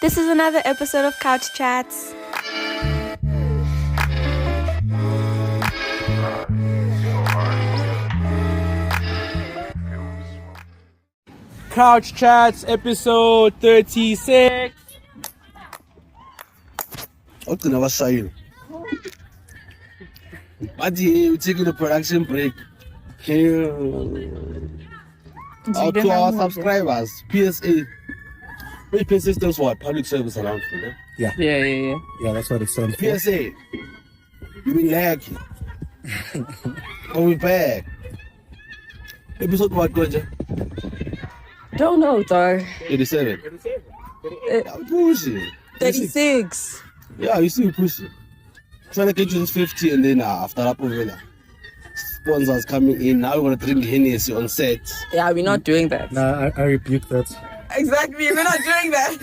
This is another episode of Couch Chats. Couch Chats episode 36. What's gonna say? But we're taking a production break. Out to our subscribers, PSA. Wait, PSA stands for what? Public service announcement. Eh? Yeah, that's what it stands for. PSA. You been lucky. Coming back. Episode what, Goja? Don't know, though. 87. I'm pushing. 36. Yeah, you see, pushing. Trying to get you this 50 and then after that, sponsors coming in. Now we're going to drink Hennessy on set. Yeah, we're not doing that. Nah, I rebuke that. Exactly, we're not doing that.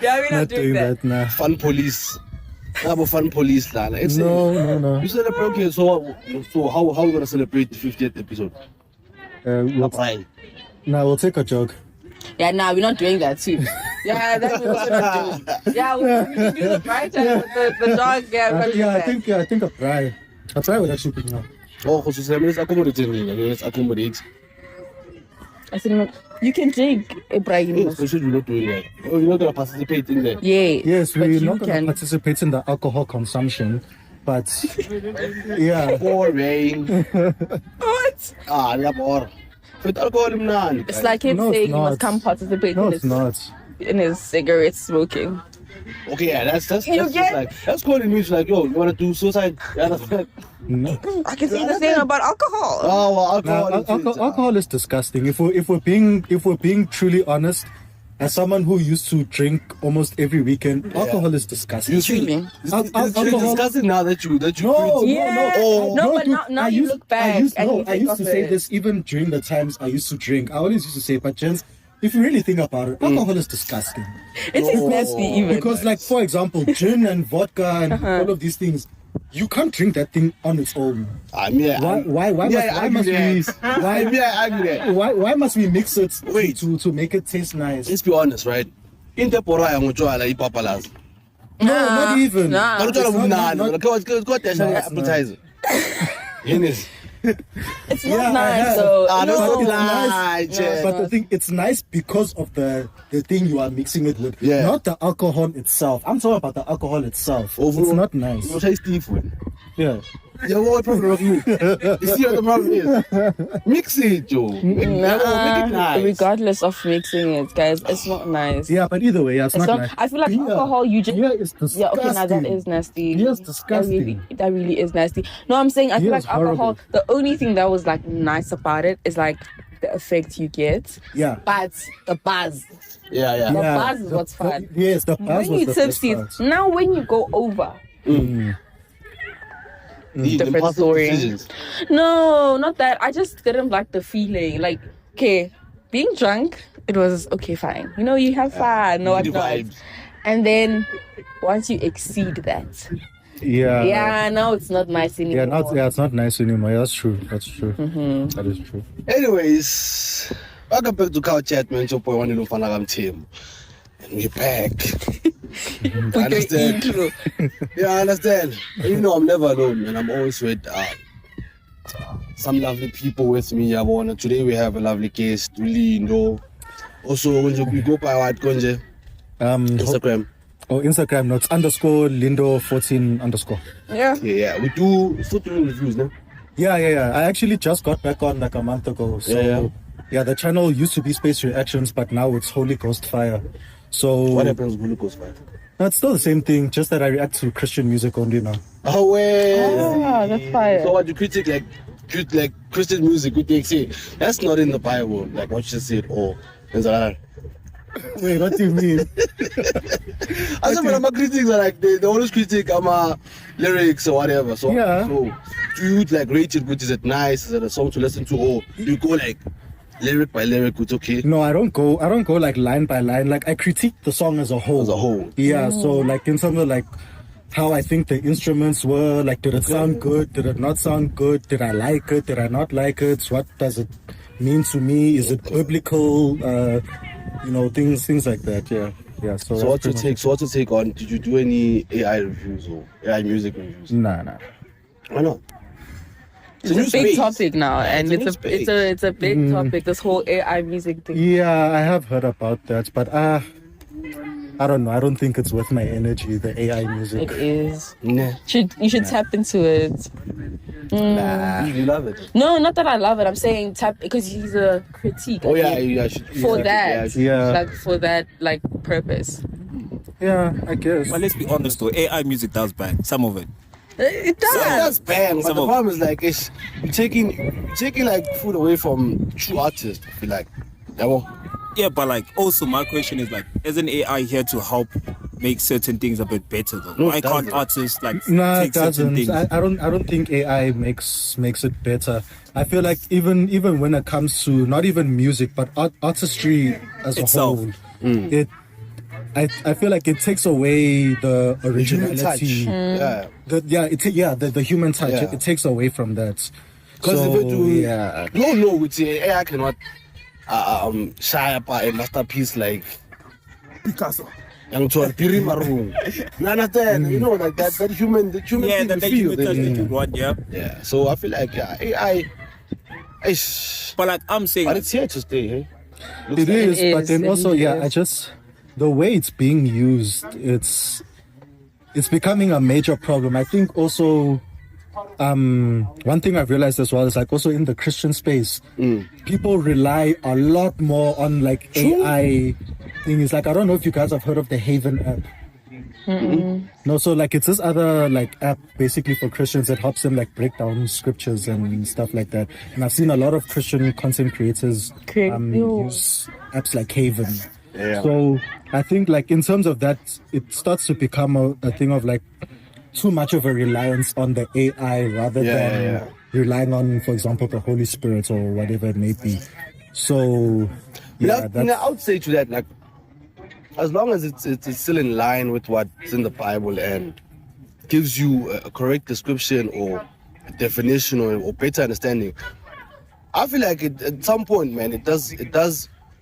Yeah, we're not doing that. Nah. Fun police. Fun police. No. No. You celebrate, okay, so how are we going to celebrate the 50th episode? We'll take a jog. Yeah, we're not doing that too. Yeah, that's what we're also not doing. Yeah, we can do the bright time with the dog. I think a try. A try would actually be enough. Oh, because let's accommodate. I said, you can drink, Ibrahim. Yes, for sure you're not doing that. Oh, you're not going to participate in that. Yeah. Yes, but we're not going to participate in the alcohol consumption, but yeah. Boring. What? Labor. But alcohol is not. It's like him saying he must come participate in his cigarette smoking. Okay, yeah, that's just like, that's calling me like, yo, you want to do suicide? Yeah, that's like, No. I can say the same about alcohol. oh, well, Alcohol is disgusting. If we're being truly honest, as someone who used to drink almost every weekend, alcohol is disgusting. You see, it's disgusting now that you No, but now you look back. I used to say this even during the times I used to drink. I always used to say, but gents, if you really think about it, alcohol is disgusting. It is nasty even. Because, like, for example, gin and vodka and all of these things, you can't drink that thing on its own. Why must we mix it to make it taste nice? Let's be honest, right? In the pora yang utshwala ipapalas. No, not even. Appetizer. It's not nice, so but the thing, it's nice because of the thing you are mixing it with, not the alcohol itself. I'm talking about the alcohol itself. It's not nice. You taste different. Yeah. What problem with you? You see what the problem is? Mix it, Joe. Make it nice. Regardless of mixing it, guys, it's not nice. Yeah, but either way, it's not nice. I feel like alcohol, you just... Yeah, it's disgusting. Yeah, okay, now that is nasty. Beer is disgusting. That really is nasty. No, I'm saying, I feel like alcohol, horrible. the only thing that was, like, nice about it is, like, the effect you get. Yeah. But the buzz. Yeah. The buzz is what's fun. Yes, the buzz when was the tipsy, best part. now when you go over... Different story. Decisions. No, not that. I just didn't like the feeling. Like, okay, being drunk, it was okay, fine. You know, you have fun, no whatnot. And then once you exceed that, now it's not nice anymore. It's not nice anymore. That's true. That is true. Anyways, welcome back to Couch Chat, man. Your boy one little fan like Tim. And we're back. I understand. Yeah, I understand. You know, I'm never alone, man. I'm always with some lovely people with me. Today we have a lovely guest, Lindo. Also, when you go by what, Konje? Instagram. Instagram, no, it's _Lindo14_. Yeah. We do still doing reviews, no? Yeah. I actually just got back on like a month ago. So yeah, the channel used to be Space Reactions, but now it's Holy Ghost Fire. So what happens with Holy Ghost Fire? No, it's still the same thing, just that I react to Christian music only now. Oh, wait. That's fire. So what you critique like Christian music, we say that's not in the Bible, like what you just said, or wait, what do you mean? I said, when my critics are like they always critique lyrics or whatever. So do you like rate it? Which is it nice? Is it a song to listen to, or do you go like lyric by lyric? It's okay. No, I don't go like line by line. Like I critique the song as a whole. Yeah. So like in terms of like how I think the instruments were, like did it sound good? Did it not sound good? Did I like it? Did I not like it? What does it mean to me? Is it biblical? Things like that. Yeah. Yeah. So that's what's your pretty much take? So what's your take on? Did you do any AI reviews or AI music reviews? it. Nah. Why not? It's a new big space. topic now, Yeah, and it's a new it's space. a big topic. This whole AI music thing. Yeah, I have heard about that, but I don't know. I don't think it's worth my energy. The AI music. It is. Nah. You should tap into it. You love it. No, not that I love it. I'm saying tap because he's a critique. Oh I yeah, think, yeah. for that, Yeah. like for that, like purpose. Yeah, I guess. But let's be honest though, AI music does bang. Some of it. It Yeah, does. that's bang. But Some the of- problem is like you're taking like food away from true artists. I feel like. Yeah, well, Yeah, but like also my question is like, isn't AI here to help make certain things a bit better though? No, it Why can't doesn't. artists like No, take it certain doesn't. things? I don't think AI makes it better. I feel like even when it comes to not even music but artistry as Itself. a whole, I feel like it takes away the human touch. originality. Yeah. The human touch. Yeah. It takes away from that. Because So, if you do, yeah. no, with AI cannot shy up a masterpiece like Picasso. Young Chor Piri Maroon. You understand? You know, like that human Yeah, thing that you you feel. touch that- that you want, yeah. Yeah. So I feel like AI, But like I'm saying, but it's here to stay. Hey. It is, It but is, then it also, really yeah, is. the way it's being used, it's becoming a major problem. I think also, one thing I've realized as well is like also in the Christian space, people rely a lot more on like AI things. Like I don't know if you guys have heard of the Haven app. No, so like it's this other like app basically for Christians that helps them like break down scriptures and stuff like that. And I've seen a lot of Christian content creators use apps like Haven. Yeah. So I think like in terms of that, it starts to become a thing of like too much of a reliance on the AI rather than relying on, for example, the Holy Spirit or whatever it may be. So yeah, I would say to that, like, as long as it's still in line with what's in the Bible and gives you a correct description or a definition or better understanding, I feel like at some point, man, it does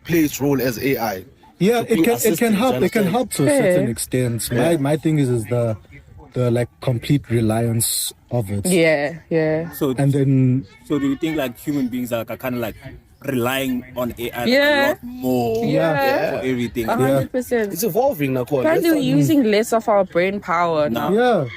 play its role as AI. yeah, being it can assistant, help. you It can understand? help to a certain extent. My thing is the like complete reliance of it. Yeah. so And then so do you think like human beings are kind of like relying on AI Yeah. a lot more Yeah. for everything? 100%. It's evolving now. Apparently, we're using less of our brain power now. yeah.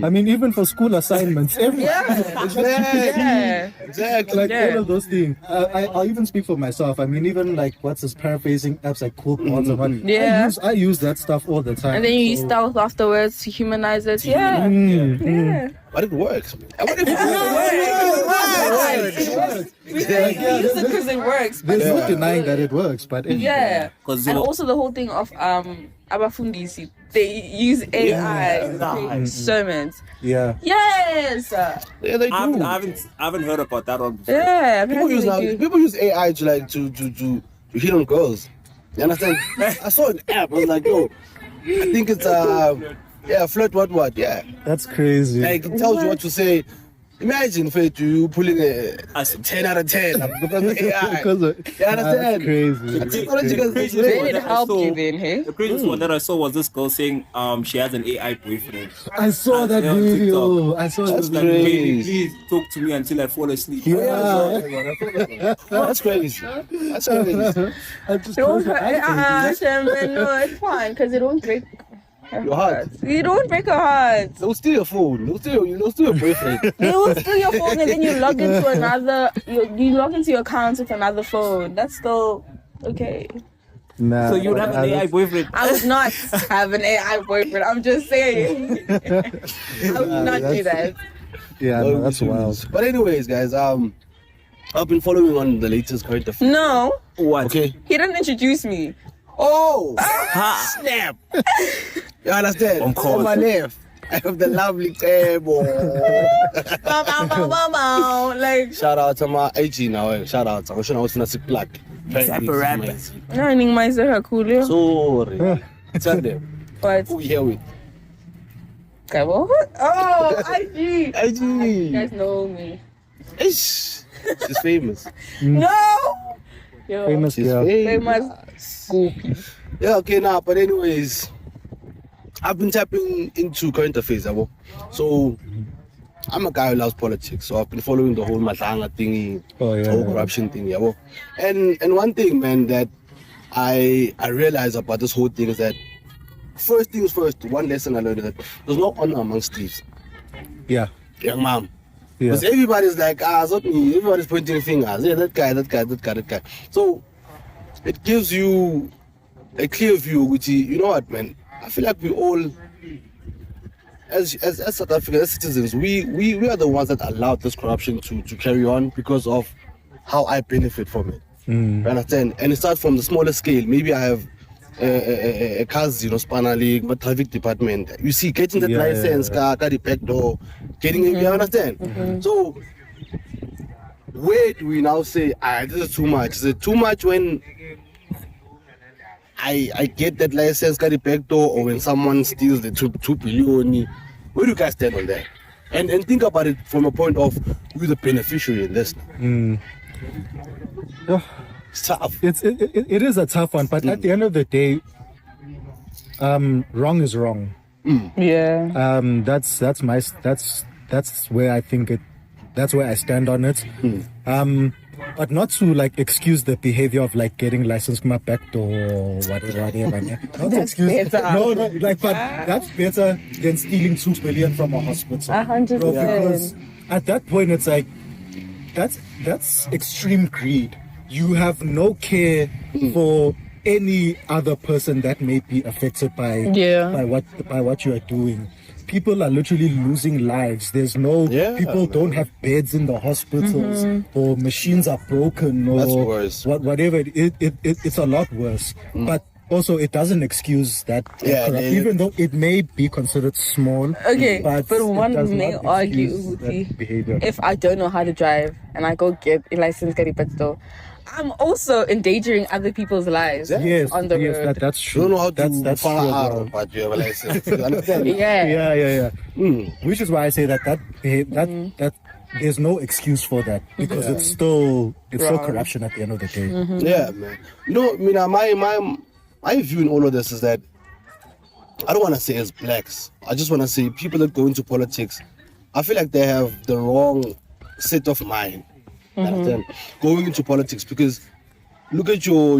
I mean, even for school assignments, everything. Yeah. Exactly. Like Yeah. all of those things. I'll even speak for myself. I mean, even like what's this paraphrasing apps like Cool Pods and what. Yeah. I use that stuff all the time. And then you use So- stealth afterwards to humanize it. Yeah. Yeah. But it works. It works. We use it because it works. But There's no denying that it works, but yeah. 'Cause And you- also the whole thing of abafundisi, they use AI to create sermons. yeah. Yes. Yeah, they do. I haven't heard about that one before. Yeah. People use apparently they do. people use AI to like to hit on girls. You understand? I saw an app. I was like, yo, I think it's flirt what? Yeah, That's crazy. like it tells you what to say. Imagine Faith, you pulling a 10 out of 10 because of AI. Because of- You understand? That's crazy. Technological Crazy things, They one did that I help saw- you then, hey? The craziest one that I saw was this girl saying she has an AI boyfriend. I saw that on video. TikTok. I saw That's that Like, video. baby, please talk to me until I fall asleep. Yeah. That's crazy. That's crazy. I just Don't closed my eyes. no, it's fine because they don't break Your heart. You don't break a heart. They'll steal your phone. They'll steal your boyfriend. They will steal your phone and then you log into another. You log into your account with another phone. That's still okay. Nah, So you would have an AI boyfriend. I would not have an AI boyfriend. I'm just saying. I would not do that. Yeah, no, that's wild. But anyways, guys, I've been following on the latest current affairs. No, What? Okay. he didn't introduce me. Oh, snap! You understand? On course. On my left, I have the lovely table. Bow, bow, bow, bow, bow. Like, Shout out to my AG now. Shout out. I'm sure I was gonna say black. Rapper. no, I think myself cool. Yeah. Sorry. Tell them But who we here with. okay, what? Oh, IG. You AG. guys know me. Ish. She's famous. No. Yo, Famous She's girl. famous. famous goopy. Yeah, okay, now, but anyways, I've been tapping into current affairs, yabo. So I'm a guy who loves politics, so I've been following the whole Matanga thingy, whole corruption thing, yabo. And one thing, man, that I realized about this whole thing is that first things first, one lesson I learned is that there's no honor amongst thieves. Yeah. Young mom. Yeah. Because everybody's like, it's not me. Everybody's pointing fingers. Yeah, that guy. So it gives you a clear view, which is, you know what, man? I feel like we all, as South Africans, as citizens, we are the ones that allowed this corruption to carry on because of how I benefit from it. You understand? And it starts from the smaller scale. Maybe I have a cousin, Spana League, but traffic department. You see, getting that license, car the back door, getting it, you understand? So, where do we now say, this is too much? Is it too much when I get that license, car the back door, or when someone steals the 2 billion? Where do you guys stand on that? And think about it from a point of who's the beneficiary in this. It's tough. It is a tough one, but at the end of the day, wrong is wrong. Yeah. That's where I think it. That's where I stand on it. But not to like excuse the behavior of like getting license from a back door or whatever. Not to excuse. No, like, but that's better than stealing 2 billion from a hospital. 100%. Because at that point, it's like that's extreme greed. You have no care for any other person that may be affected by what you are doing. People are literally losing lives. There's no people don't have beds in the hospitals, or machines are broken, or that's worse. Whatever. It's a lot worse. But also, it doesn't excuse that, even though it may be considered small. Okay, but one does may not argue that behavior. if I don't know how to drive and I go get a license, I'm also endangering other people's lives on the road. That's true. You don't know how to that's follow true as out, well. but you have a license. You understand? Yeah. Which is why I say that there's no excuse for that, because it's still corruption at the end of the day. Yeah, man. My view in all of this is that I don't want to say as blacks. I just want to say people that go into politics, I feel like they have the wrong set of mind. Going into politics, because look at your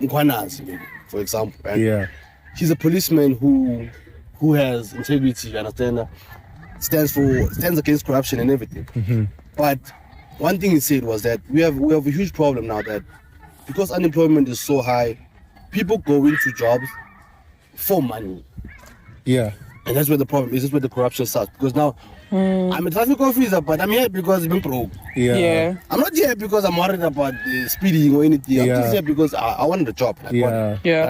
Nkwanas, for example, right? He's a policeman who has integrity, you understand? Stands against corruption and everything. But one thing he said was that we have a huge problem now, that because unemployment is so high, people go into jobs for money. And that's where the problem is. That's where the corruption starts. Because now, I'm a traffic officer, but I'm here because I'm broke. I'm not here because I'm worried about speeding or anything. I'm just here because I want the job.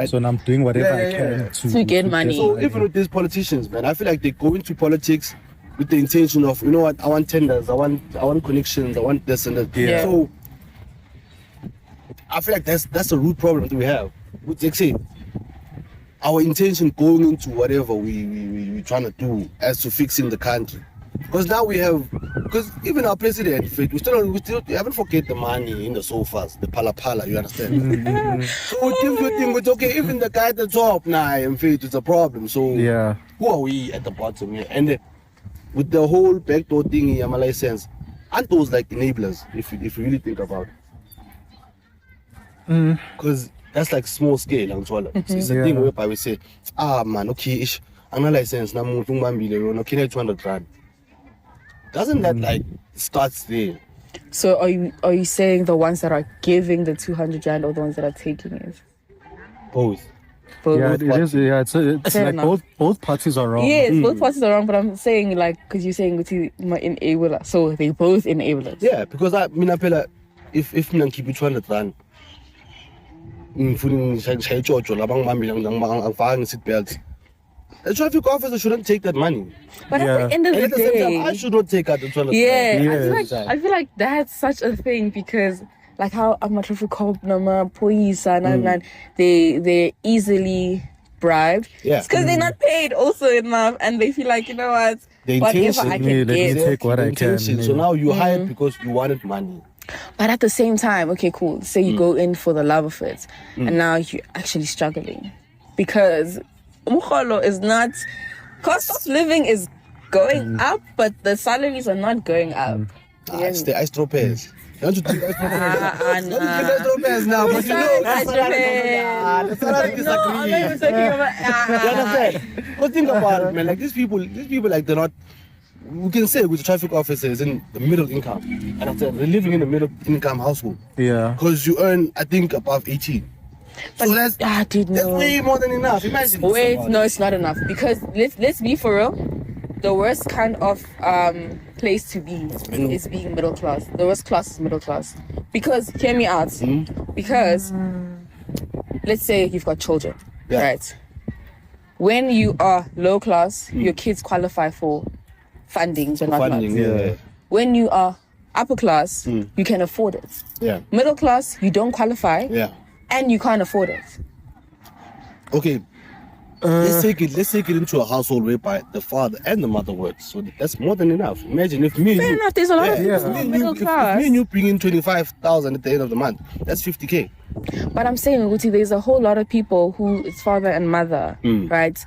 So now I'm doing whatever I can to get money. So even with these politicians, man, I feel like they go into politics with the intention of, you know what, I want tenders, I want connections, I want this and that. So I feel like that's the root problem that we have. Like say, our intention going into whatever we trying to do as to fixing the country. Because now because even our president, we still haven't forget the money in the sofas, the pala, you understand? So it gives you a thing with, okay, even the guy at the top now, it's a problem. So who are we at the bottom here? And with the whole backdoor thingy, I'm a license, aren't those like enablers, if you really think about it? Because that's like small scale, it's a thing whereby we say, man, okay, I'm a license, now I'm going to 200 rand. Doesn't that like starts there? So are you saying the ones that are giving the 200 rand or the ones that are taking it? Both. It is. It's like both parties are wrong. Yes, both parties are wrong. But I'm saying, like, because you're saying it's enabler, so they both enablers. Yeah, because I feel like if I keep it 200 rand, the traffic officer shouldn't take that money. But at the end of the at the day, same time, I should not take out the 200 I feel like that's such a thing, because like how I'm a traffic cop, police, and they're easily bribed. It's because they're not paid also enough, and they feel like, you know what, whatever I can get. Take what I can. So now you hired because you wanted money. But at the same time, okay, cool. Say you go in for the love of it, and now you're actually struggling because umkholo is not. Cost of living is going up, but the salaries are not going up. It's the Astropairs. Don't you think Astropairs? Nah. Astropairs now, but you know, the salary disagree. I'm not even talking about. You understand? But think about it, man. Like these people, like they're not. We can say with the traffic officers in the middle income, and after they're living in a middle income household. Yeah. Because you earn, I think, above 18. But, So that's way more than enough. Imagine. Wait, no, it's not enough because let's be for real. The worst kind of place to be is being middle class. The worst class is middle class. Because hear me out. Because let's say you've got children, right? When you are low class, your kids qualify for funding and whatnot. Yeah. When you are upper class, you can afford it. Yeah. Middle class, you don't qualify. Yeah. And you can't afford it. Okay. Let's take it into a household whereby the father and the mother works. So that's more than enough. Imagine if me and Fair you, enough, there's a lot of people who are middle if class. me and you bring in 25,000 at the end of the month, that's 50k. But I'm saying, Uguti, there's a whole lot of people who it's father and mother, right?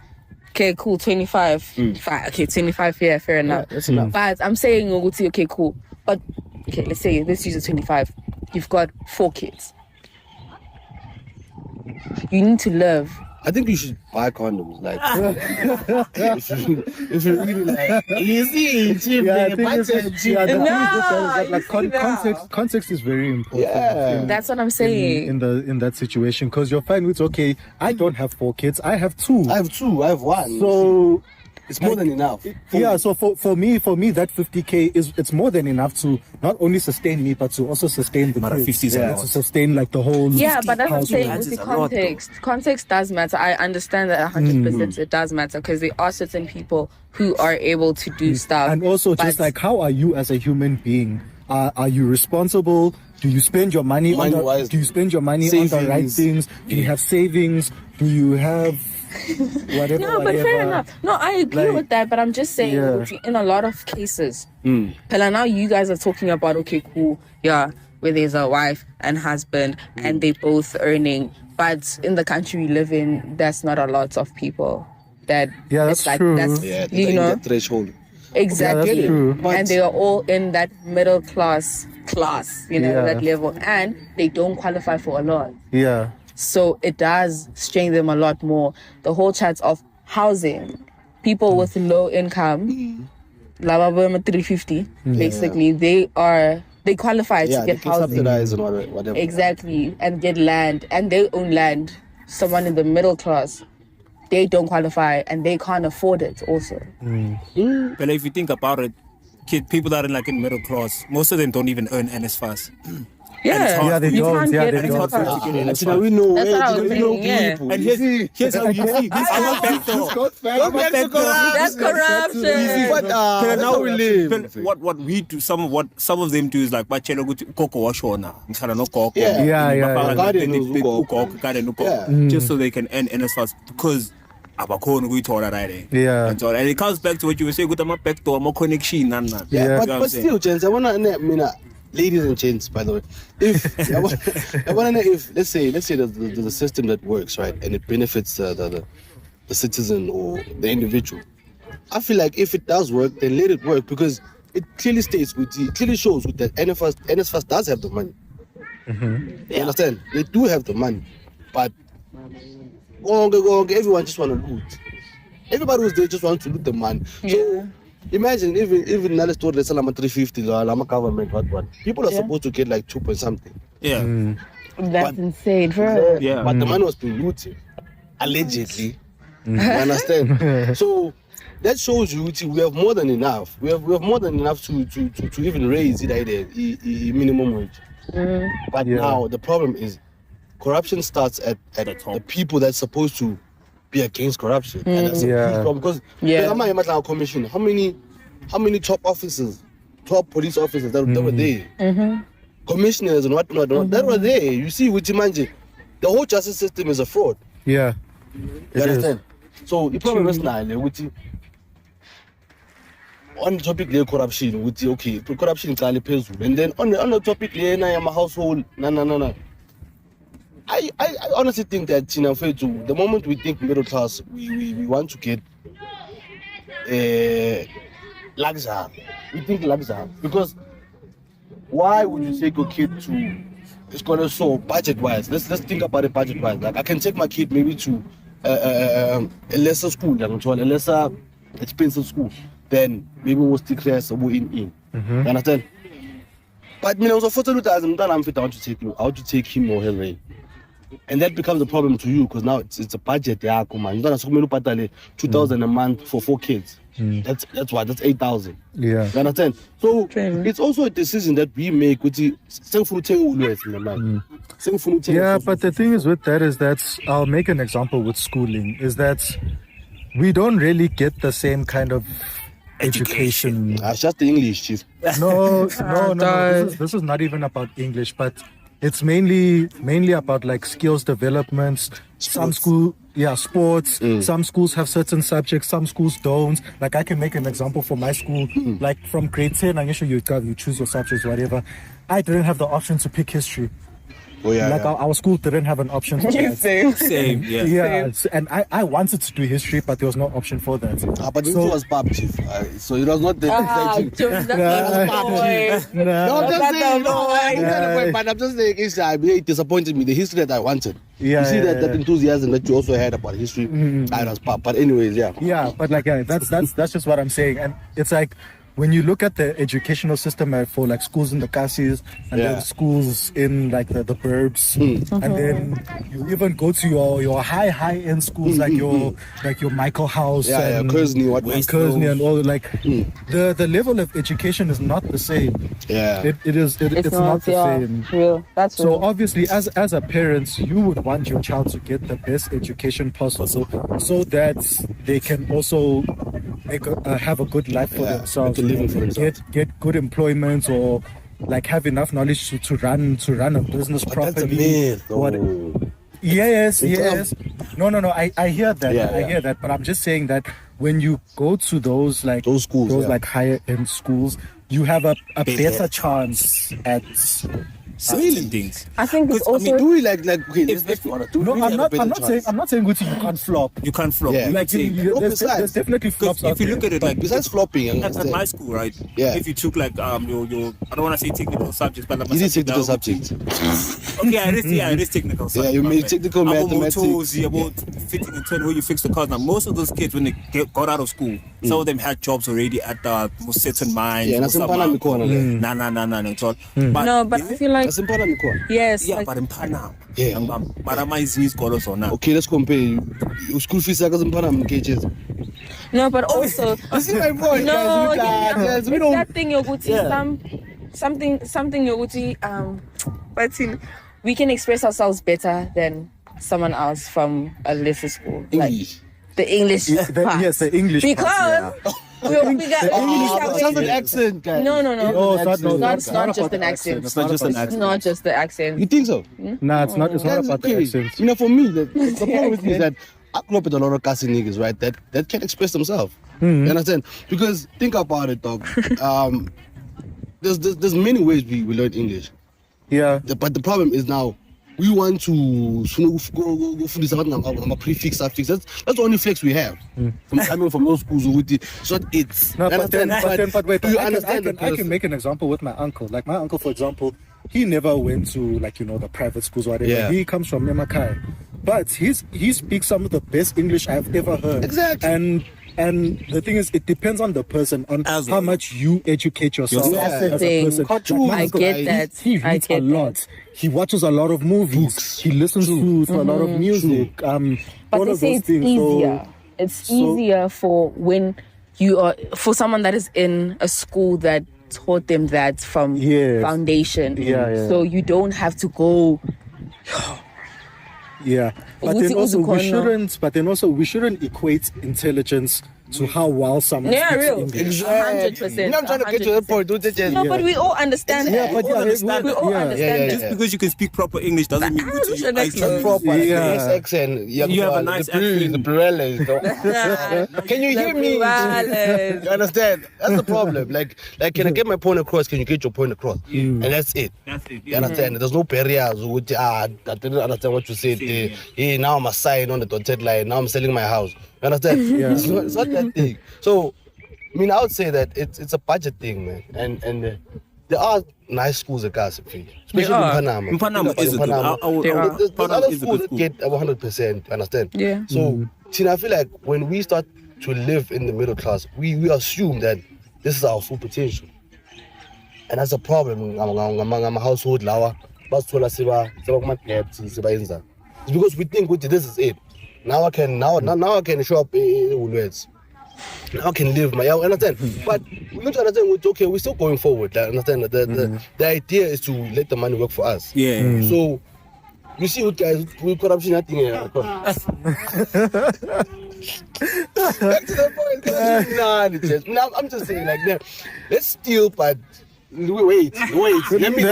Okay, cool, 25. Fine, okay, 25, yeah, fair enough. That's enough. But I'm saying, Uguti, okay, cool. But, okay, let's use it 25. You've got 4 kids. You need to live. I think you should buy condoms. Like, if you really like, easy, cheap, Yeah, I think budget, it's- cheap. yeah, the No, thing is that, like, you see context is very important. Yeah. That's what I'm saying. In that situation, because you're fine with okay, I don't have 4 kids, I have 2. I have 2, I have 1. So it's more than enough. yeah, so for me that 50k it's more than enough to not only sustain me but to also sustain the But kids. 50 is a Yeah, lot. to sustain like the whole Yeah, but that's what I'm saying. household. With the It's a lot, context. Context does matter. I understand that 100% it does matter because there are certain people who are able to do stuff. And also just but- like how are you as a human being? Are you responsible? Do you spend your money on Money-wise, the right savings. things? Do you have savings? Do you have whatever? No, but fair enough. No, I agree Like, with that, but I'm just saying, yeah. in a lot of cases, Pella, now you guys are talking about, okay, cool, yeah, where there's a wife and husband and they both earning, but in the country we live in, there's not a lot of people that Yeah, it's that's true. Yeah, you know, that threshold. exactly, Yeah, that's true. and they are all in that middle class, you know, Yeah. that level, and they don't qualify for a lot. Yeah. So it does strain them a lot more. The whole chance of housing, people with low income, Lavabo 350, basically, they qualify Yeah, to they get can housing. subsidize and whatever. Exactly, and get land, and they own land. Someone in the middle class, they don't qualify and they can't afford it also. But if you think about it, people that are in middle class, most of them don't even earn NSFAS. Yeah, Yeah, they you don't. can't Yeah, get they any don't. fund. Now we know. That's what I was we know saying, yeah. people. And here's how you see. This I'm a back door. That's corruption. But now we live. What we do, some of them do is like bachelo ukuthi ugogo washona ngihlala nogogo. Yeah. Yeah. Garden ugogo. Ugogo, just so they can earn NSFAS because abakhona ukuyithola right. Yeah. And it comes back to what you were saying, ukuthi ama backdoor, ama connection and that. Yeah. But still, gents, I wanna, ladies and gents, by the way, if let's say there's a system that works, right, and it benefits the citizen or the individual, I feel like if it does work, then let it work because it clearly shows with that NSFAS does have the money. You understand? They do have the money, but everyone just want to loot. Everybody who's there just wants to loot the money. So imagine even now let's talk the Salama 350 Lama government what people are supposed to get like 2 point something. Yeah. That's insane, bro. Yeah. But the money was being looted allegedly. You understand? So that shows you we have more than enough. We have more than enough to even raise the minimum wage. But now the problem is corruption starts at the people that's supposed to be against corruption. And that's a big problem because the commission, how many top officers, top police officers that were there? Commissioners and whatnot, that were there. You see, with Jumanji, the whole justice system is a fraud. Yeah. You understand? So the problem is now, on the topic of corruption, with okay, corruption is and then on the topic of my household, no. I honestly think that the moment we think middle class, we want to get luxury. We think luxury because why would you take your kid to? It's gonna so budget wise. Let's think about it budget wise. Like I can take my kid maybe to a lesser school, a lesser expensive school. Then maybe we'll stick there somewhere in. You understand? But me, I was unfortunate as I'm want to take him or her. And that becomes a problem to you because now it's a budget. Yeah, come on. You don't have to 2,000 a month for 4 kids. That's what? That's 8,000. Yeah. You understand? So it's also a decision that we make. Yeah, but the thing is with that is that I'll make an example with schooling is that we don't really get the same kind of education. It's just the English, chief. No. This is not even about English, but it's mainly about like skills developments. Some school, sports. Some schools have certain subjects, some schools don't. Like I can make an example for my school. Like from grade 10, I'm sure you choose your subjects, whatever. I didn't have the option to pick history. Oh yeah. Like our school didn't have an option for that. Same. Yeah. Yeah, and I wanted to do history, but there was no option for that. But it was pub, chief. So it was not the but I'm just saying, it disappointed me. The history that I wanted. Yeah, you see that enthusiasm that you also had about history. I was pub. But anyways, yeah. Yeah, but like that's just what I'm saying, and it's like. When you look at the educational system for like schools in the Cassis and then schools in like the burbs, and then you even go to your high end schools like your Michael House and Kersney and all the level of education is not the same. Yeah, it's not the same. Real. That's so real. obviously as a parent you would want your child to get the best education possible so that they can also have a good life for themselves. Get good employment or like have enough knowledge to run a business properly. That's a myth, Yes. No. I hear that. I hear that. But I'm just saying that when you go to those schools, like higher end schools, you have a better chance at really things. I think it's also. do we like okay? I'm not saying you can't flop. You can't flop. Yeah. Like there's definitely flops. If you look at it, like besides flopping, at my school, right? Yeah. If you took like your I don't want to say technical subjects, but like you did technical subjects. Okay, I did technical subjects. Yeah, you made technical mathematics. About fitting and turning where you fix the cars. Now most of those kids when they got out of school, some of them had jobs already at certain mines. Yeah, that's important. No, but I feel like yes. Yeah, like, but in Panama. Yeah. But am I seeing scholars or not? Okay, let's compare. Your school fees are in Panama, cages. no, but also This is my point, no, guys. it's that thing you're going to something you're going to but we can express ourselves better than someone else from a lesser school. English. Like the English part. Yes, the English because part, we got It's not an accent, guys. No. It's not just an accent. It's not just an accent. Not just the accent. You think so? Nah, it's not. It's not about the accent. You know, for me, the problem with me is that I grew up with a lot of Kasi niggas, right? That can express themselves. You understand? Because think about it, dog. There's many ways we learn English. Yeah. But the problem is now we want to go for this prefix, suffix. That's the only flex we have. From coming from those schools with the short it's. No, but wait, you I understand can make an example with my uncle. Like my uncle, for example, he never went to the private schools or whatever. Yeah. He comes from Nemakai. But he speaks some of the best English I've ever heard. Exactly. And the thing is, it depends on the person, on how much you educate yourself That's the as thing. a person. Like my I uncle, get that. He reads a lot. He watches a lot of movies. Books. He listens to a lot of music. But all they of say those it's things. easier. It's easier for when you are for someone that is in a school that taught them that from foundation. Yeah. So you don't have to go. Yeah, but then also we shouldn't equate intelligence to how well someone Yeah, speaks real. English. 100%. I'm trying to get to that point. Don't you No, but we all understand Yeah, that. but we all understand yeah. that. Just because you can speak proper English doesn't mean good to you. Next I- level. proper. Yeah. Nice accent. You have a nice accent. The Pirellis. Can you hear me? You understand? That's the problem. Like, can I get my point across? Can you get your point across? And that's it. That's it. You understand? There's no barriers. I didn't understand what you said. Hey, now I'm a sign on the dotted line. Now I'm selling my house. You understand? It's not that thing. So, I mean, I would say that it's a budget thing, man. And there are nice schools at Gossip, especially in Panama. In Panama is a good. There's Panama other is a schools good that school. get 100%. You understand? Yeah. So, Tina, I feel like when we start to live in the middle class, we assume that this is our full potential. And that's a problem. I'm a household lawa. It's because we think this is it. Now I can show up words. Now I can live my understand. But we need to understand okay, we're still going forward. Understand the idea is to let the money work for us. Yeah. So you see what guys with corruption nothing here. Back to the point. Nah, I'm just saying like that. Let's steal but wait. Let me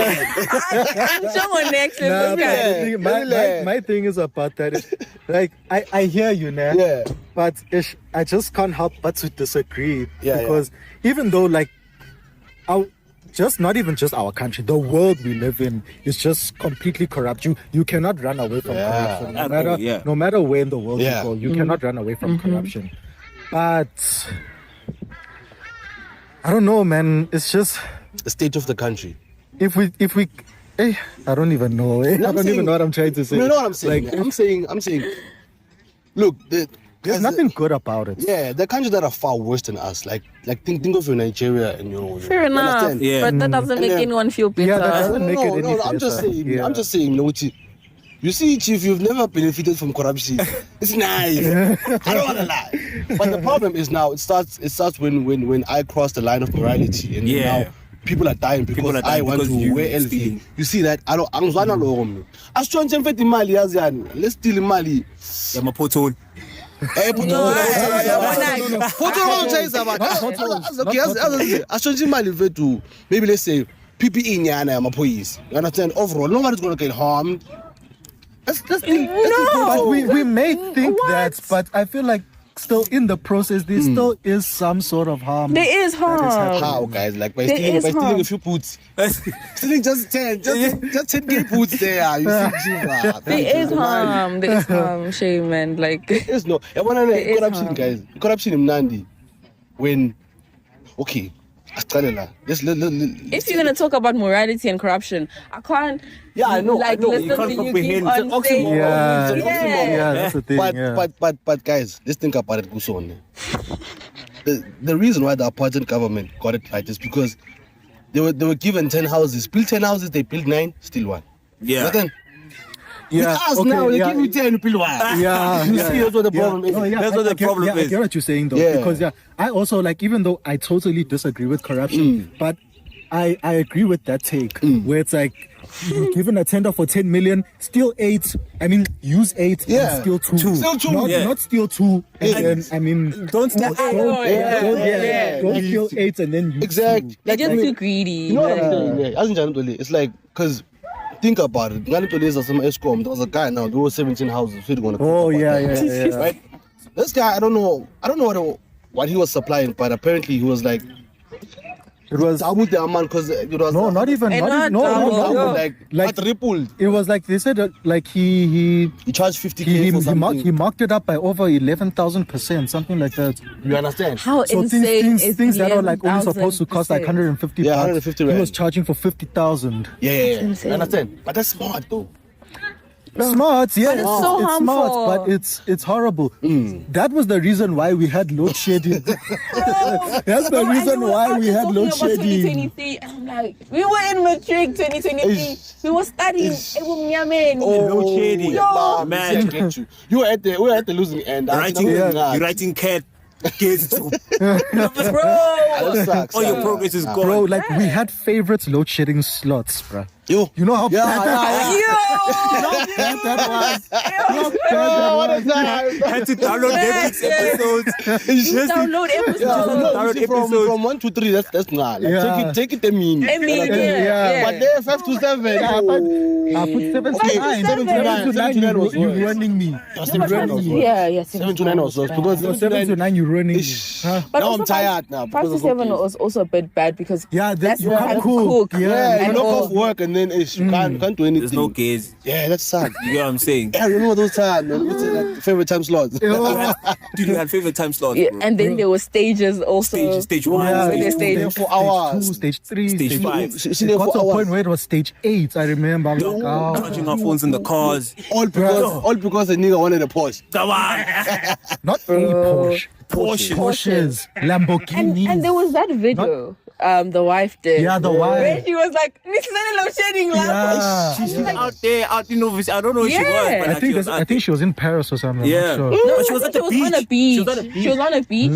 Someone next Nah, level. but my thing is about that. Like, I hear you now. Yeah. But I just can't help but to disagree. Yeah, because even though, like, not even just our country, the world we live in is just completely corrupt. You cannot run away from corruption. No matter where in the world you go, you cannot run away from corruption. But I don't know, man. It's just the state of the country. if we I don't even know. I don't even know what I'm trying to say. You know what I'm saying? Like, I'm saying. Look, there's nothing good about it. Yeah, there are countries that are far worse than us. Like think of your Nigeria and your. Fair enough. Understand? Yeah. But that doesn't make anyone feel better. Yeah, that doesn't make it any No, I'm just better. saying. Yeah. I'm just saying. You see, Chief, you've never benefited from corruption. It's nice. I don't want to lie. But the problem is now it starts when I cross the line of morality and now people are dying because I want to wear anything. You see that? I don't know. Let's steal imali. I'm a pothole. Maybe let's say PPE nyana yamaphoyisa. You understand? Overall, nobody's gonna get harmed. That's But we may think that, but I feel like still in the process there still is some sort of harm. There is harm. How, guys? Like by stealing a few boots. Stealing just 10 gay boots there. You see, There is harm. There is harm. Shame, man. Like, there's no. Corruption, harm. guys. Corruption in Nandi. When, okay, if if you're gonna talk about morality and corruption, I can't. Yeah, I know. Like, listen You can't to you comprehend. keep It's on an saying- oxymoron. Yeah, that's the thing. But guys, let's think about it, Gusone. The reason why the apartheid government got it right is because they were given 10 houses. Build 10 houses, they build 9, still 1. Yeah. But then, Yeah, with us okay, now, they yeah. give you 10, you build 1. Yeah, You see, that's what the problem is. No, yeah, That's what the problem I is. get what you're saying though, Yeah. because I also like, even though I totally disagree with corruption, but I agree with that take where it's like you're given a tender for 10 million, steal 8. I mean, use 8 Yeah. and steal 2. Steal 2, Not steal 2 and then I mean Don't steal don't steal 8 and then use Exactly. 2. They're just too greedy. You know what I'm saying? Yeah. It's like, because think about it. There was a guy now, there were 17 houses. So gonna Oh yeah. Right? This guy, I don't know what he was supplying, but apparently he was like, It was because it was not even double. like tripled. it was like they said that, like he charged 50K for something. he marked it up by over 11,000%, something like that. You understand? How So insane is things that are like only supposed to cost like 11,000%? 150 Yeah, bucks, 150 he rand. was charging for 50,000. Yeah. insane. You understand? But that's smart though. Smart, yeah. it's so it's harmful. smart, but it's horrible. That was the reason why we had load shedding. That's the reason why we had load shedding. 2023, and I'm like, we were in matric 2023. We were studying. Load shedding. Yo, Man. I get you. We were at the losing end. You're writing cat. Kids too. That sucks. All your progress is gone. Bro, like we had favorite load shedding slots, bro. You know how bad that was? What is that? had to download Netflix episodes. Download episodes. No, see, from 1 to 3, that's not. Like, take it a minute. I mean, yeah. But there 5 to 7. I put 7 to 9. 7 to 9. 7 to 9 was You worse. ruining me. 7 to 9 was worse. Yeah. 7 to 9 was worse because 7 to 9 you ruining me. But now also I'm tired now. 5 to 7 was also a bit bad because That's you you can't can't cook. Yeah, you And knock all. off work and then you can't do anything. There's no kids. Yeah, that's sad. You know what I'm saying? Yeah, remember those times, man. What's it, like, favorite time slots? Dude, you had favorite time slots, yeah, bro. and then there were stages also. Stage 1, Yeah, stage 2. stage for hours. 2, stage 3, Stage 5. She It there got for to a point hours. where it was stage 8. I remember. I was like, Charging our phones in the cars. All because the nigga wanted a Porsche. Come on. not a Porsche. Porsche. Porsches, Lamborghinis. And there was that video the wife did. Yeah, the where wife. she was like, "This is a load shedding Yeah. She's out there, I don't know who she was, Yeah. but I like, think she was I out think she was in Paris or something. Yeah. I'm not No, sure. But she was at the on a beach. beach. She was at the beach. She was on a beach,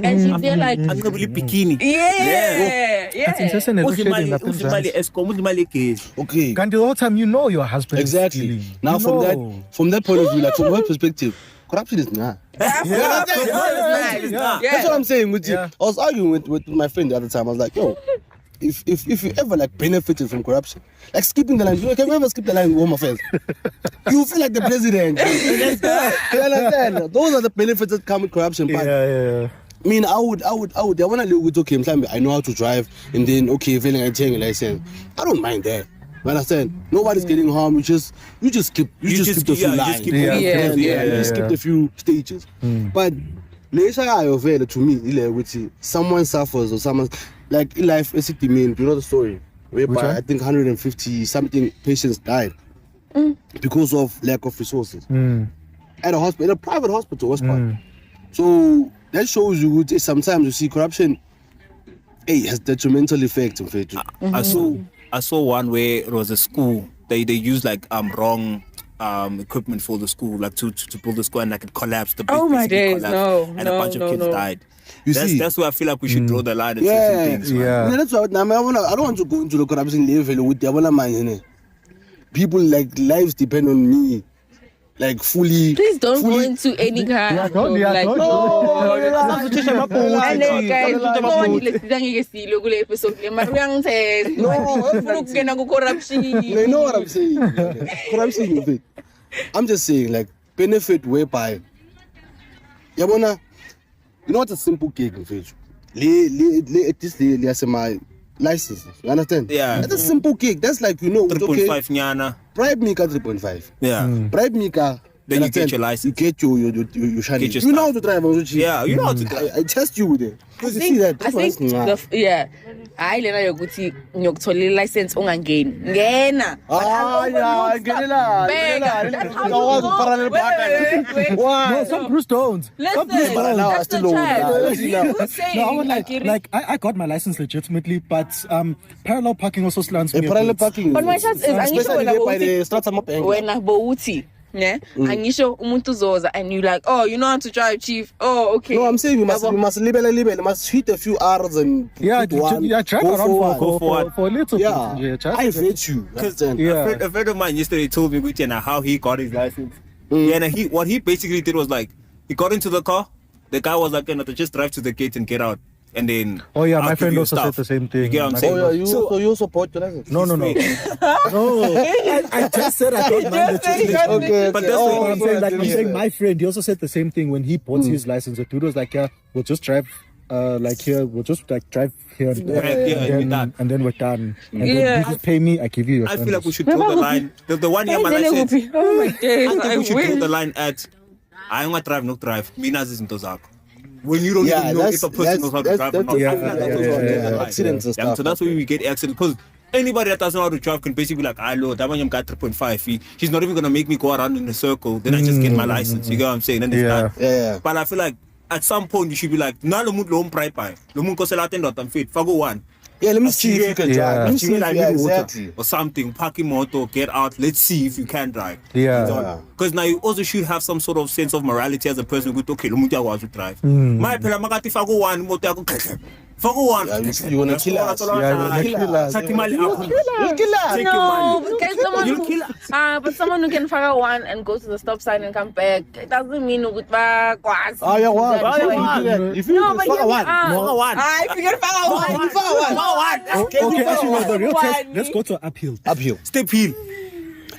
and she's there like, I'm gonna believe bikini. yeah. That's interesting. That shit in Uthi imali escom, uthi imali egesi. Okay. Can't the whole time you know your husband Exactly. is stealing. Now You know. from that point of view, like from her perspective, corruption is not. That's That's what I'm saying with you. Yeah. I was arguing with my friend the other time. I was like, yo, if you ever like benefited from corruption, like skipping the line, you know, can you ever skip the line with Home Affairs? You feel like the president. You understand? Those are the benefits that come with corruption. But Yeah. I mean, I would. I want to live with okay. I know how to drive, and then okay, feeling I change a license. I don't mind that. You understand? Nobody's getting harmed. You just skip. You just skip a few lines. You skipped a few stages. But later, to me, like, someone suffers or someone like in life. Is it the main? You know the story whereby I think 150 something patients died because of lack of resources at a hospital, a private hospital. So that shows you that sometimes you see corruption has detrimental effects on faith. I saw one where it was a school. They used like wrong equipment for the school, like to build the school, and like it collapsed. The Oh my basically days, collapsed, no, and a bunch of kids died. That's where I feel like we should draw the line at certain things. Man. Yeah, that's what. I don't want to go into the corruption level with the other man. People like lives depend on me. Like fully. Please don't go into any kind of don't. like. No, And then guys, ngeke silo kule episode le mara uyangithethe. Ufuna ukungena ku corruption. You know what I'm saying? Corruption of it. I'm just saying, like, benefit whereby. Yabona, you know what's a simple gig in faith? At this day, my licenses. You understand? Yeah. That's a simple gig. That's like, you know, 3.5 okay, nyana. bribe me ka 3.5. Yeah. Bribe me ka. Then you get your license. You get your shiny. Get your You know stuff. how to drive. Also, Yeah, you know how to drive. I test you with it. I You think, see that? I think That's hayi lena yokuthi ngiyokuthola license ungangeni ngena I get it. No, some Bruce don't. Listen, But now I that's the still don't. child. Who's saying? No, I would like I got my license legitimately, but parallel parking also slants me. a Parallel bit. parking. But my chance is Especially angisho by the Strata Map. wena bowuthi ne angisho umuntu uzoza and you like, oh, you know how to drive, chief. Oh, okay. No, I'm saying we must libel. You must hit a few R's and Yeah, put one, drive go around forward. for a little Yeah, bit. Yeah, I vet you. Understand? Yeah. A friend of mine yesterday told me how he got his license. Yeah, and what he basically did was like he got into the car. The guy was like, just drive to the gate and get out. And then Oh yeah, I'll my give friend you also stuff. said the same thing. You get what I'm My saying? Oh yeah, So- you support your license? No. No, I just said I don't mind the Okay, But that's Oh, what I'm saying, like, I'm yeah. saying my friend, he also said the same thing when he bought his license. The dude was like, yeah, we'll just drive like here, we'll just like drive here and there, and then we're done. And then you just pay me, I give you your I feel phone. like we should draw the line. The one year my license. Oh my I days. think we should draw the line at I don't want to drive, no drive. Mina izinto zakho. When you don't even know if a person knows how to drive or not. yeah, I feel like that's yeah, what yeah, draws the yeah. line. Accidents and Yeah, stuff. so that's why we get accidents. Because anybody that doesn't know how to drive can basically be like, I know that one got 3.5 feet. He's not even gonna make me go around in a circle. Then I just get my license. You get what I'm saying? Then it's Yeah. done. Yeah. But I feel like at some point you should be like, nah, lo price pie. Lo ko sela tendo tam fit. Fago one. Yeah, let me see if you can drive. Let me see if exactly. Or something, parking motor, get out. Let's see if you can drive. Yeah. Because now you also should have some sort of sense of morality as a person. Good, okay, lo muntu yakwazi to drive. My phela makati fago one motor yakho. For one. You wanna kill us? Take your money. No, but guys, You'll kill us. but someone who can fire one and go to the stop sign and come back, it doesn't mean goodbye. Oh, yeah, what? If you No, but fire one. I figured fire one. Okay, actually, no, the real test. Let's go to uphill. Uphill. Step hill.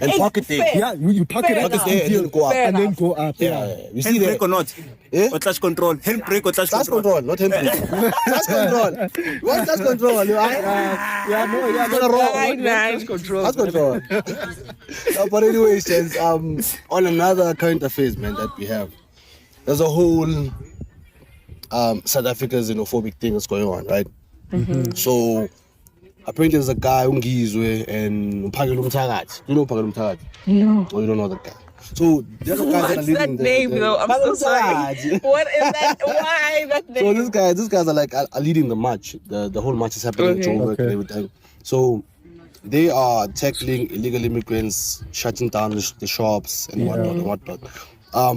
And pocket there. Yeah, you park it at the there and then go up. and then go up. Yeah. You see Handbrake that? or not? Eh? Or clutch control? Handbrake or clutch Clutch control? control, not handbrake. Clutch control. What's clutch control? Yeah, Gonna roll. Right. Clutch control. But anyways, gents, on another current affairs, man, that we have, there's a whole South Africa xenophobic thing that's going on, right? So apparently there's a guy Ungizwe and Phakela Umthakathi. You know Phakela Umthakathi? No. Or you don't know that guy? So there's a guy that are What's leading that name though? I'm so sorry. Umthakathi. What is that? Why that So name? these guys are like are leading the march. The whole march is happening in Joburg and everything. So they are tackling illegal immigrants, shutting down the shops and whatnot. I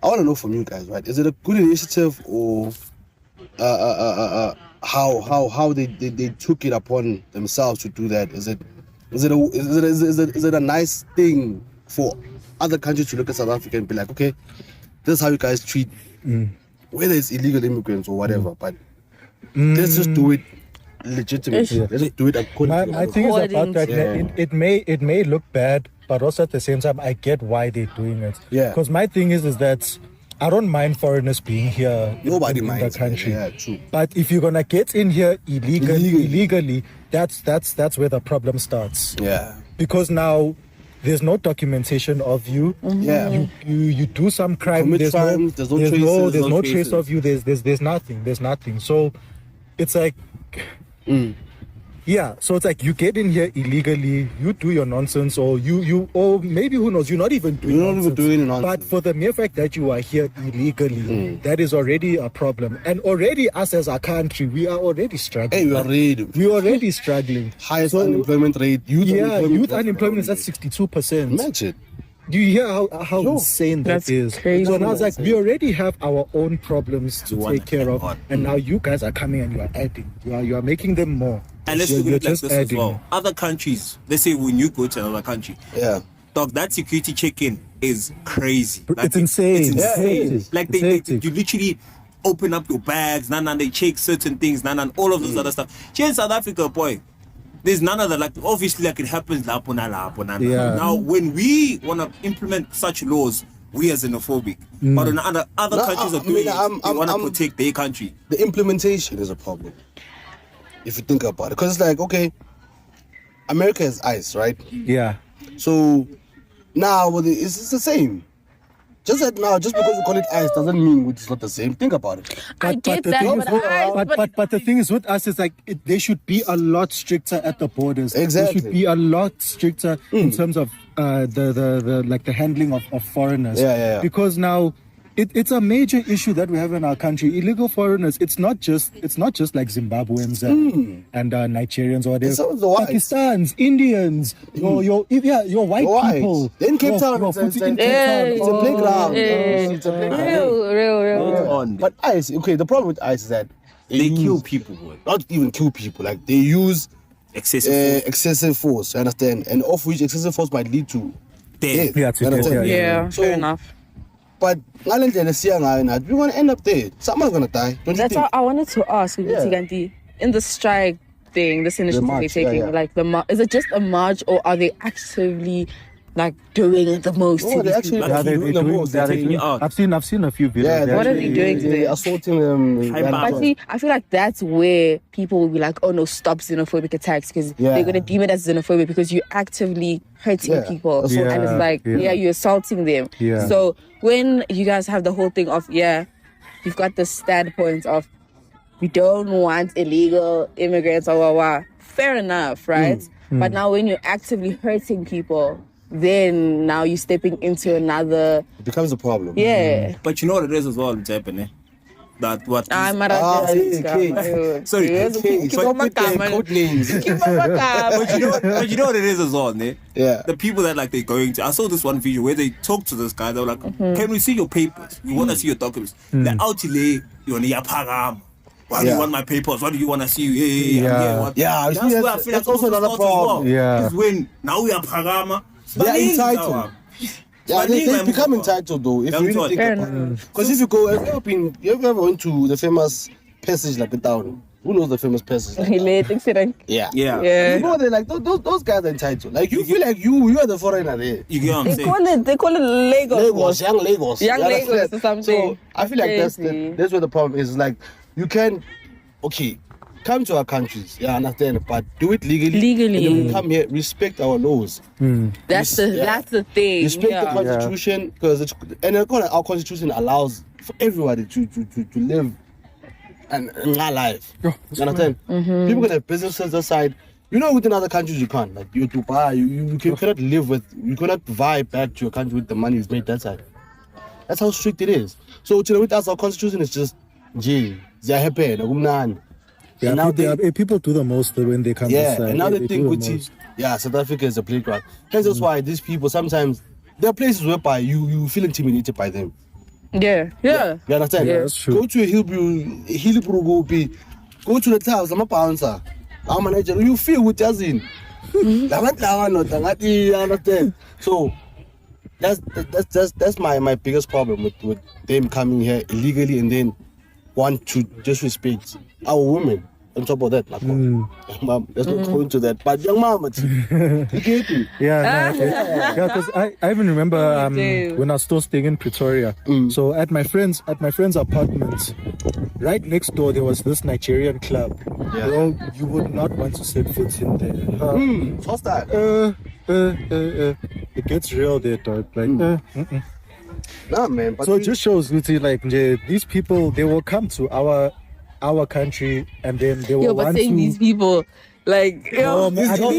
want to know from you guys, right? Is it a good initiative or how they took it upon themselves to do that? Is it a nice thing for other countries to look at South Africa and be like, okay, this is how you guys treat whether it's illegal immigrants or whatever, but let's just do it legitimately. Let's just do it according to My thing is about that. Yeah. It may look bad, but also at the same time, I get why they're doing it. Yeah. Because my thing is that I don't mind foreigners being here Nobody in the minds, country. man. Yeah, true. But if you're gonna get in here illegally, that's where the problem starts. Yeah. Because now there's no documentation of you. Yeah. You do some crime. Commit There's crimes, no there's no traces, no traces. trace of you. There's nothing. So it's like. Yeah, so it's like you get in here illegally, you do your nonsense, or or maybe who knows, you're not even doing You're not even doing any nonsense. But for the mere fact that you are here illegally, that is already a problem. And already us as a country, we are already struggling. Hey, we are ready. We're already struggling. Highest unemployment rate. Youth Unemployment is at 62%. Imagine. Do you hear how insane That's that is? crazy. So now it's like we already have our own problems to one take care of, on. and now you guys are coming and you are adding. You are making them more. And let's You're look at it like just this as adding. well. Other countries, let's say when you go to another country, Yeah. dog, that security check-in is crazy. It's insane. It's insane. Yeah, it is. Like It's hectic. you literally open up your bags, they check certain things, all of those other stuff. Here in South Africa, boy, there's none of that. Like obviously, like it happens. Yeah. Now, when we want to implement such laws, we are xenophobic. But when other countries are doing it, they want to protect their country. The implementation is a problem. If you think about it. Because it's like, okay, America has ICE, right? Yeah. So now it's the same. Just like now, just because we call it ICE doesn't mean it's not the same. Think about it. I get the that, thing but the thing is with us is like they should be a lot stricter at the borders. Exactly. They should be a lot stricter in terms of the handling of foreigners. Yeah. Because now it's a major issue that we have in our country. Illegal foreigners. It's not just like Zimbabweans and Nigerians or whatever. It's also the whites. Pakistanis, Indians, your white people. In Cape Town, Your it's footy a in Cape Town. it's a playground. It's a playground. Real. On But ICE, okay, the problem with ICE is that they kill people, boy. not even kill people. Like they use Excessive force. You understand? And of which excessive force might lead to death. Yeah, to You death, understand? Yeah, So- fair enough. But ngale ndlela siya ngayo nathi, we're gonna end up there. Someone's gonna die. Don't you That's think? how I wanted to ask you, Yeah. Ganti, in the strike thing, this initiative march, they're taking, yeah. like is it just a march or are they actively like doing the most? No, to they these actually people? Yeah, doing the most. they're taking doing- it out. I've seen a few videos. Yeah, They're What are they actually- doing to They're them? assaulting them. But see, I feel like that's where people will be like, oh no, stop xenophobic attacks, because Yeah. they're going to deem it as xenophobic because you're actively hurting Yeah. people. Yeah. And it's like, Yeah. you're assaulting them. Yeah. So when you guys have the whole thing of, you've got the standpoint of, we don't want illegal immigrants, fair enough, right? But now when you're actively hurting people, then now you're stepping into another, It becomes a problem. But you know what it is as well, it's happening. That what I'm okay. Sorry, Okay, stop with the code names. but you know what it is as well, ne? Yeah. The people that like they're going to. I saw this one video where they talked to this guy. They were like, "Can we see your papers? We want to see your documents." The outlay, you want Why do you want my papers? Why do you want to see you? Yeah. Yeah, That's where I feel that's like also another problem. Yeah. Is when now we are Pagama. They're entitled. Yeah, they become entitled though. If you really think about it. Because if you go, you ever went to the famous passage like the town? Who knows the famous passage? Yeah. You go there, like those guys are entitled. Like you feel like you are the foreigner there. You get what I'm saying? They call it Lagos. Young Lagos. Young You Lagos understand? or something. So I feel like Crazy. that's where the problem is. Like you can, come to our countries, understand, but do it legally. And then we come here, respect our laws. That's the thing. Respect the constitution, because our constitution allows for everybody to live and our life. You understand? People can have businesses aside. Within other countries you can't. Like you Dubai, you cannot live with, you cannot vibe back to your country with the money you've made that side. That's how strict it is. So with us, our constitution is just they're happy. Yeah, And now people do the most when they come this side. and now they think do the most. South Africa is a playground. Hence that's why these people sometimes there are places whereby you feel intimidated by them. Yeah. You understand? Yeah, that's true. Go to a Hillbrook, go to the clouds, I'm a bouncer. I'm a manager. You feel with Jazin. You understand? So that's my biggest problem with them coming here illegally and then want to disrespect our women. On top of that, mom, let's not go into that. But young mama, you get me? Yeah, because I even remember when I was still staying in Pretoria. So at my friend's apartment, right next door there was this Nigerian club. Yeah. Bro, you would not want to set foot in there. What's that? It gets real there, dog. Like, Nah, man. But so it just shows, like, these people, they will come to our country and then they will want to. These people, like, No, man, I don't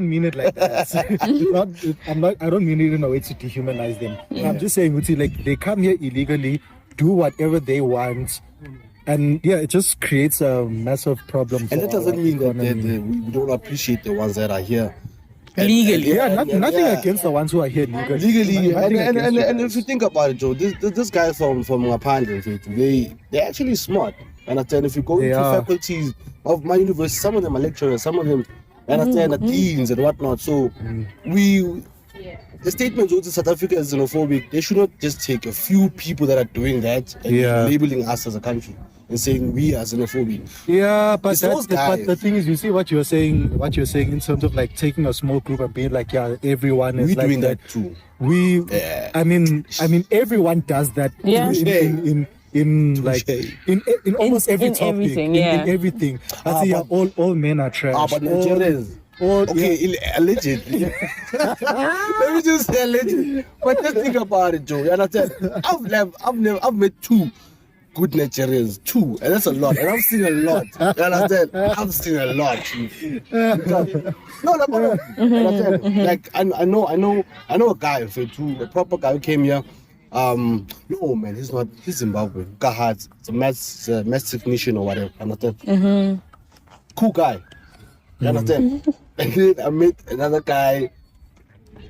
mean it like that. I don't mean it in a way to dehumanize them. I'm just saying, like, they come here illegally, do whatever they want, and it just creates a massive problem. And that doesn't mean that we don't appreciate the ones that are here legally. Nothing against the ones who are here legally. And if you think about it, Joe, this guy from Ngaphandle, they're actually smart. Understand? If you go into faculties of my university, some of them are lecturers, some of them are deans and whatnot. So the statement that South Africa is xenophobic, they should not just take a few people that are doing that and labeling us as a country and saying we are xenophobic. Yeah, but the thing is, you see what you're saying in terms of like taking a small group and being like, everyone is We're like doing that too. I mean everyone does that in almost every topic, everything, in everything. I say all men are trash. But Nigerians. Allegedly. Let me just say allegedly. But just think about it, Joe. You understand? I've met two good Nigerians, and that's a lot. And I've seen a lot. You understand? I've seen a lot. Like I know a guy, a proper guy who came here. No man, he's Zimbabwean. He's a maths technician or whatever. Understand? Cool guy. You understand? And then I met another guy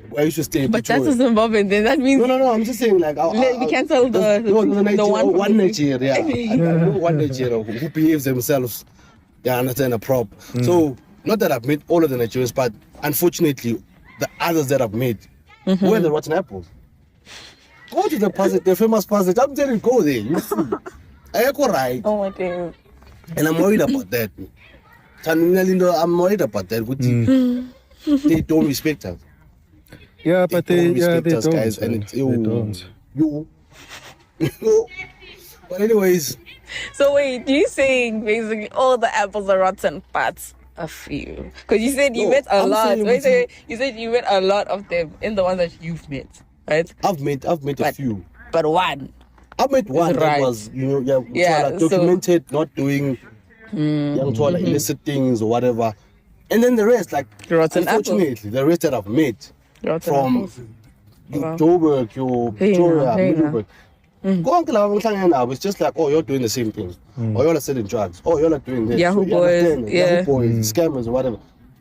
where I used to stay in But Pretoria. that's a Zimbabwean, then that means No, I'm just saying like we cancel the one Nigeria. I know one Nigeria who behaves themselves. Yeah, understand, a prop. So not that I've met all of the Nigerians, but unfortunately the others that I've met were the rotten apples. Go to the passage, the famous passage. I'm telling you, go there. You see. I echo right. oh my god. And I'm worried about that. I'm worried about that. They don't respect us. Yeah, but they respect us, don't. guys. And They don't. But anyways, So wait, you saying basically all the apples are rotten, but a few? Because you said you met a lot. You said you met a lot of them in the ones that you've met, right? I've met a few. But one. I met one that was, documented, not doing illicit things or whatever. And then the rest, like, Rotten unfortunately, the rest that I've met from Wow. Joburg, Pretoria, Middelburg. It's just like, oh, you're doing the same thing. Or you're selling drugs. Oh, you're not doing this. Yahoo boys, Yahoo boys, scammers or whatever.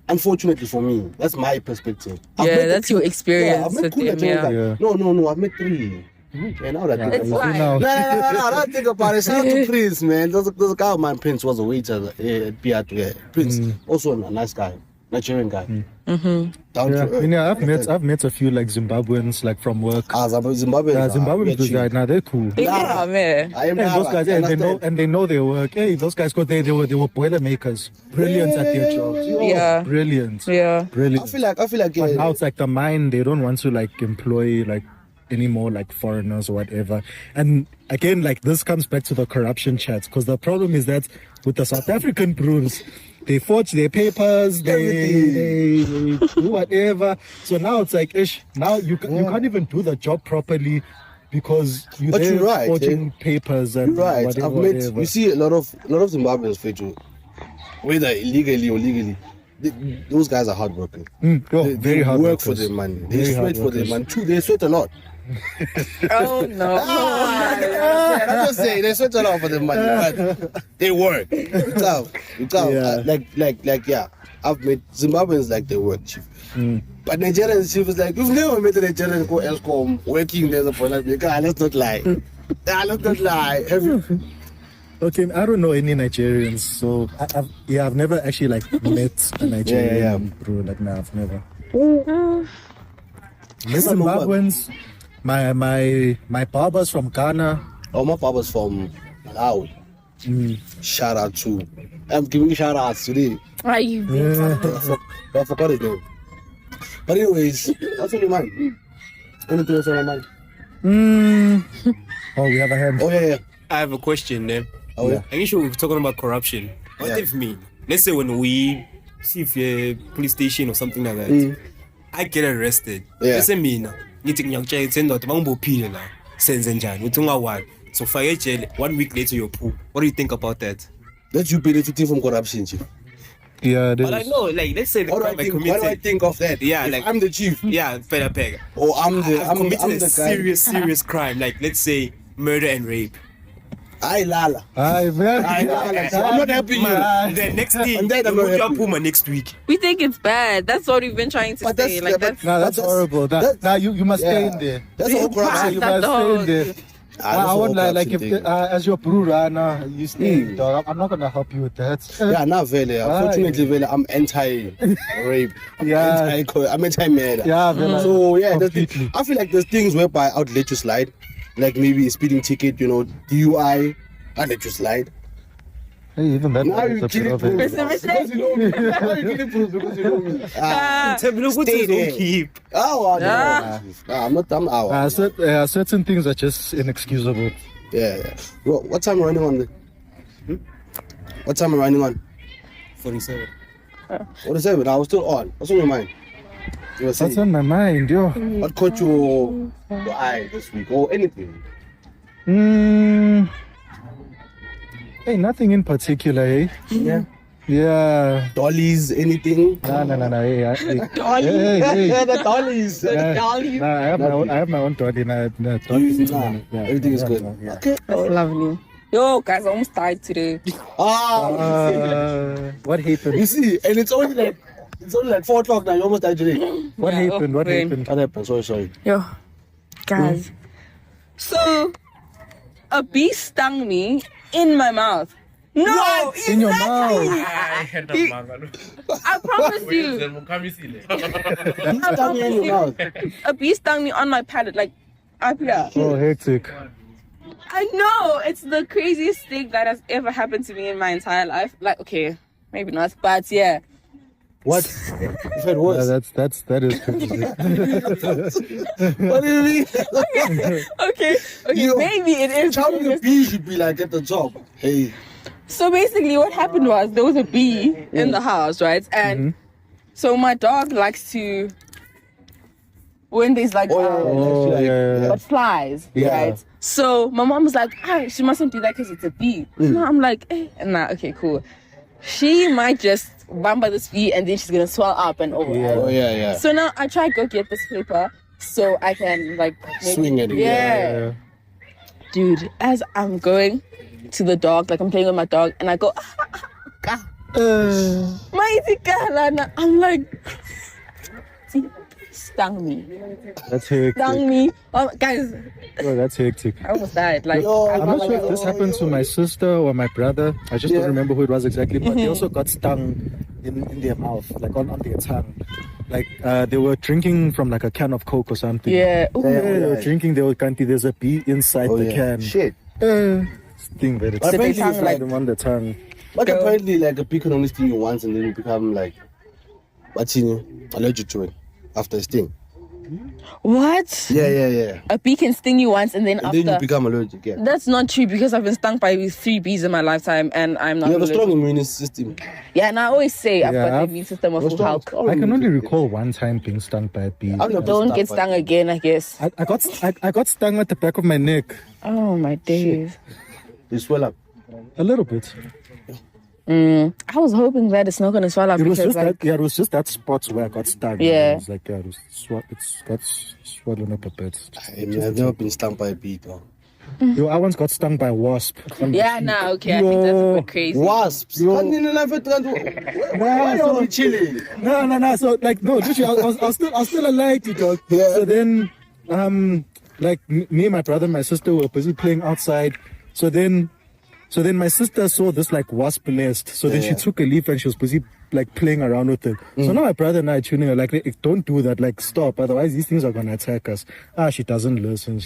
Unfortunately for me, that's my perspective. That's your experience I've met with cool them, Nigerians. No, I've met 3. Okay, now that I think It's about it. fine. No, don't think about it. Shout out to Prince, man. There's a guy of mine, Prince, was a waiter at Piat. Prince, also a nice guy, Nigerian guy. Down to earth. I've met a few like Zimbabweans like from work. Zimbabwe. Zimbabweans, they're cool. Yeah, man. I am Hey, those guys, they know their work. Hey, those guys, they were boiler makers, brilliant at their jobs. Yeah. Brilliant. Yeah. Brilliant. I feel like But now it's like the mine. They don't want to like employ like any more like foreigners or whatever. And again, like this comes back to the corruption chats, because the problem is that with the South African brews, they forge their papers, they do whatever. So now it's like, now you can't even do the job properly because you're right, forging papers and you're right. whatever. You see a lot of Zimbabweans, Fetu, whether illegally or legally. Those guys are hardworking. Very hard work for workers. their money. They Very sweat for their hardworkers. money too. They sweat a lot. Oh, no. I'm just saying they sweat a lot for their money, but they work. You can't. Yeah. I've met Zimbabweans like they work, chief. But Nigerians, chief, is like, you've never met a Nigerian go Elscom working there for like, let's not lie. Let's not lie. Have you? Okay, I don't know any Nigerians, so I've never actually like met a Nigerian bro. Like, no, I've never. Zimbabweans, my barber's from Ghana. Oh, my papa's from Malawi. Shout out to. I'm giving shout outs today. Are you I forgot his name. But anyways, what's on your mind? Anything else on your mind? Oh, we have a hand. Oh yeah. I have a question then. Oh yeah. I guess we're talking about corruption. What if me? Let's say when we see if a police station or something like that, I get arrested. Yeah. Let's say me now. Ngithi ngiyakutshela ukuthi bangibophile la. Senze njani? Uthi ungawani. So fire jail 1 week later you're poor. What do you think about that? That you benefiting from corruption, chief. Yeah, But I know, like, let's say the crime I committed. What do I think of that? Yeah, If like I'm the chief. Yeah, better peg. Or I'm I've committed the a serious crime, like let's say murder and rape. I lala. I'm not helping you. The next day, And then I'm you not move your happy. Puma next week. We think it's bad. That's what we've been trying to But say. that's- Like, but- that's... No, that's horrible. Now you must stay in there. That's all corruption. You That's must the stay whole- in there. I want like if as your brewer, you stay, dog. I'm not gonna help you with that. Yeah, not Vele. Unfortunately, Vele, I'm anti-rape. Yeah. I'm anti-murder. Yeah, Vele, So yeah, completely. I feel like there's things whereby I'd let you slide, like maybe a speeding ticket, DUI, I'd let you slide. Hey, even that. Now is you a kill bit it, of a- because you know me. Now you kill it because you know me. Tell me, look what Stay you there. don't keep. Oh, no. I'm not. certain things are just inexcusable. Yeah. Bro, what time are we running on? What time are we running on? 47. What is that? I was still on. What's on your mind? You were saying, That's on my mind, yo. what caught your eye this week or anything? Hey, nothing in particular, eh? Yeah. Yeah. Dollies, anything? No. Hey, Dolly. Hey. The dollies. Yeah. Dolly. Nah, I have my own dolly. Dolly. Everything is good. Yeah. Okay. That's lovely. Yo, guys, I almost died today. What happened? You see, and it's only like 4 o'clock now. You almost died today. What Yeah, happened? What brain. happened? What happened? Sorry. Yo, guys. So, a bee stung me in my mouth. No, In your mouth. I promise you. I Stung you in your mouth. A bee stung me on my palate, like up here. Oh, hectic. I know it's the craziest thing that has ever happened to me in my entire life. Like, okay, maybe not, but yeah. What? You said what? Yeah, that is crazy. What do you mean? Okay, Yo, maybe it is. Tell me the bee should be like at the top. Hey. So basically, what happened was there was a bee in the house, right? And so my dog likes to, when there's like Oh, yeah. but flies, Yeah. right? So my mom was like, she mustn't do that because it's a bee. No, I'm like, nah, okay, cool. She might just bumper this bee and then she's gonna swell up and over. Oh yeah. So now I try to go get this paper so I can like Swing it. Yeah. Dude, as I'm going to the dog, like I'm playing with my dog, and I go, I'm like, stung me. That's hectic. Stung me. Oh, guys, Oh, that's hectic. I almost died. Like, I'm not sure if this happened to my sister or my brother. I just don't remember who it was exactly, but they also got stung in their mouth, like on their tongue. Like they were drinking from like a can of Coke or something. yeah. Ooh. They were drinking, they were country, there's a bee inside the can. Shit. Sting very But apparently tongue, it's like- them on the tongue. But apparently, like a bee can only sting you once, and then you become like, allergic to it after a sting. What? Yeah. A bee can sting you once and then And after. then you become allergic. Yeah. That's not true because I've been stung by 3 bees in my lifetime and I'm not. You have a allergic. strong immune system. Yeah, and I always say I've Yeah, got the I've- immune system of What's full wrong? Hulk. I can only recall one time being stung by a bee. I've never Don't stung get by- stung again, I guess. I got stung at the back of my neck. Oh my days. You swell up. A little bit. I was hoping that it's not gonna swell up It was because just like, that. Yeah, it was just that spot where I got stung. Yeah. It was like it's got swollen up a bit. I've never been stung by a bee, though. Yo, I once got stung by a wasp. yeah, nah, okay, I think that's a bit crazy. Wasps. Yo. Why are we chilling? No. So like no, literally, I was still alive, you dog. Yeah. So then, like me, my brother, and my sister were busy playing outside. So then my sister saw this like wasp nest. So then she took a leaf and she was busy like playing around with it. So now my brother and I are tuning her like, "Hey, don't do that. Like stop. Otherwise these things are gonna attack us." She doesn't listen.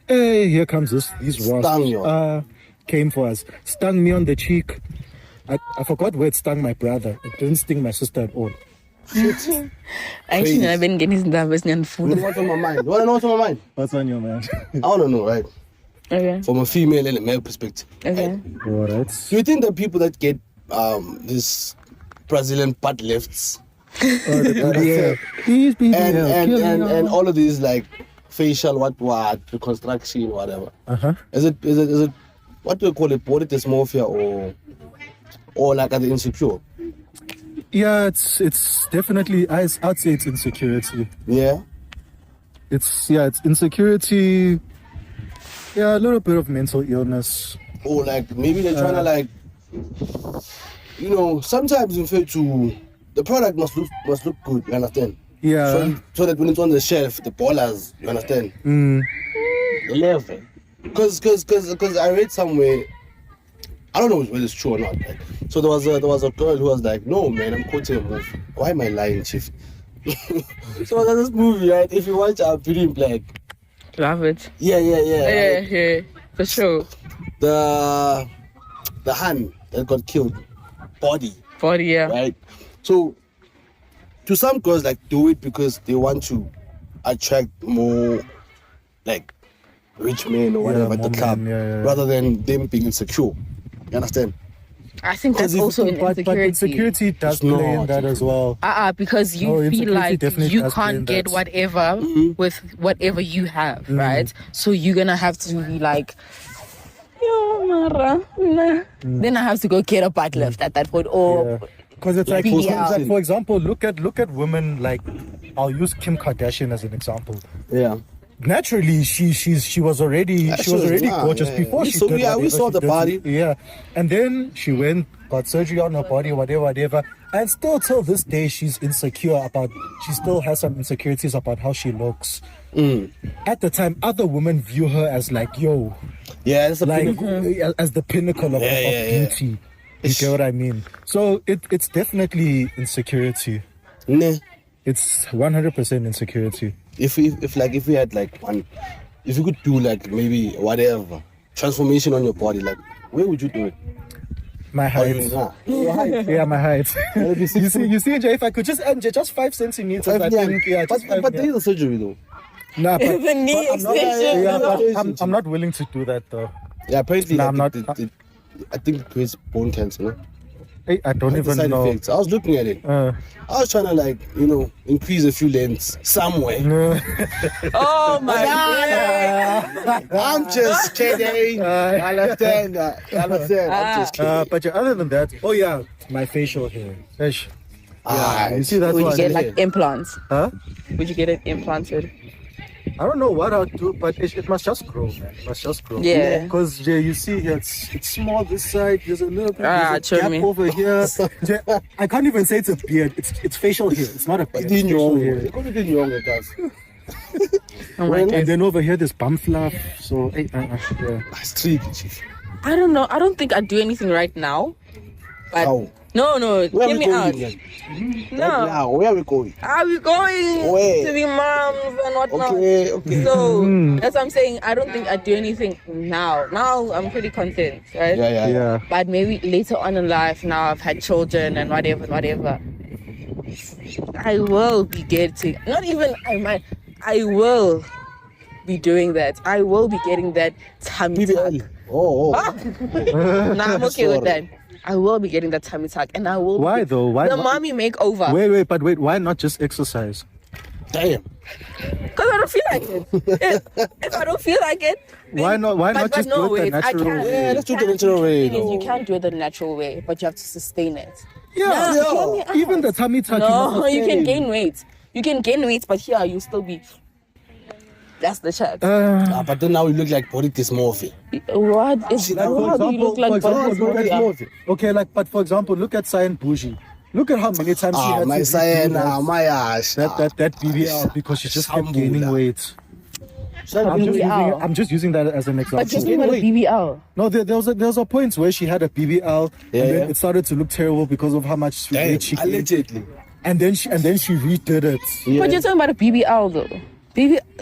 Hey, here comes these wasps. Stung you. Came for us. Stung me on the cheek. I forgot where it stung my brother. It didn't sting my sister at all. Actually, I've been getting some and food. What's on my mind? You wanna know what's on my mind? What's on your mind? I wanna know, right? Okay. From a female and a male perspective. Okay. All right. Do you think the people that get this Brazilian butt lifts Yeah. These people are killing and all of these like facial what reconstruction whatever. Is it what do you call it, body dysmorphia or like are they insecure? Yeah, it's definitely I'd say it's insecurity. Yeah. It's insecurity. Yeah, a little bit of mental illness. Or like maybe they're trying to like, you know, sometimes in fact to the product must look good, you understand? Yeah. So that when it's on the shelf, the ballers, you understand? The level. Because I read somewhere, I don't know whether it's true or not. Right? So there was a girl who was like, "No man, I'm quoting a movie. Why am I lying, chief?" So there's this movie, right? If you watch Beauty in Black. Love it. Yeah. Yeah, for sure. The Han that got killed, body, Yeah. right? So to some girls like do it because they want to attract more like rich men or whatever at the more club, men, yeah. rather than them being insecure. You understand? I think that's Because also an But insecurity. insecurity does It's play in not. that as well. Because you No, feel insecurity like definitely you does play in can't get that. whatever with whatever you have, right? So you're gonna have to be like, yo, Mara, nah. Then I have to go get a butt lift at that point, or Because it's like, BBL. for example, look at women like, I'll use Kim Kardashian as an example. Yeah. Naturally, she was already gorgeous before she So did we whatever saw she the did. body. Yeah, and then she got surgery on her body, whatever, and still till this day she still has some insecurities about how she looks. At the time, other women view her as like, yo, Yeah, that's a like pinnacle. as the pinnacle of beauty. You get what I mean? So it's definitely insecurity. Nah. It's 100% insecurity. If we had like if you could do like maybe whatever transformation on your body, like where would you do it? My height. Yeah, my height. you see, Jay, if I could just add just 5 centimeters, I think, just 5. But there is a surgery though. Nah, but, the knee but I'm not, extension. yeah, but I'm not willing to do that though. Yeah, apparently Nah, like, I'm not- I think it creates bone cancer, no? I don't The even side know. effects. I was looking at it. I was trying to like, increase a few lengths somewhere. oh my god. I'm just kidding. I understand that. I'm just kidding. But yeah, other than that, oh yeah, my facial hair. Ish. You see that Would you one? get like implants? Huh? Would you get it implanted? I don't know what I'll do, but it must just grow, man. It must just grow. Yeah. Because you see here, it's small this side. There's a little bit there's a show gap me. over here. I can't even say it's a beard. It's facial hair. It's not a beard. It's facial hair. Oh my And God. then over here, there's bum fluff. So, yeah. I don't know. I don't think I do anything right now. But How? no, Where get are we me going out. then? No. Now, where are we going? Are we going Where? to be moms and whatnot? Okay. So that's what I'm saying. I don't think I do anything now. Now I'm pretty content, right? Yeah. But maybe later on in life, now I've had children and whatever. I will be getting, not even I might, I will be doing that. I will be getting that tummy tuck. BBL. Oh. Nah, I'm okay with that. I will be getting that tummy tuck, and I will. Why though? Why? The mommy makeover? Wait. Why not just exercise? Damn. Because I don't feel like it. If I don't feel like it, then- Why not just do it the natural I can't. way? Yeah, let's do the natural way. The thing is, you can't do it the natural way, but you have to sustain it. Yeah, No, get me even out. the tummy tuck. No, you can sustain. gain weight. You can gain weight, but here you still be. That's the chat. But then now you look like body dysmorphia. What is? Like, How do you look like for example, body dysmorphia? Okay, but for example, look at Cyan Bougie. Look at how many times she had My to Cyan, redo my ass. that BBL because she just kept Sambula. gaining weight. BBL. I'm just using that as an But example. just about a BBL. No, there was a point where she had a BBL Yeah, and then yeah. it started to look terrible because of how much Damn, weight she gained. allegedly. And then she redid it. But you're talking about a BBL though.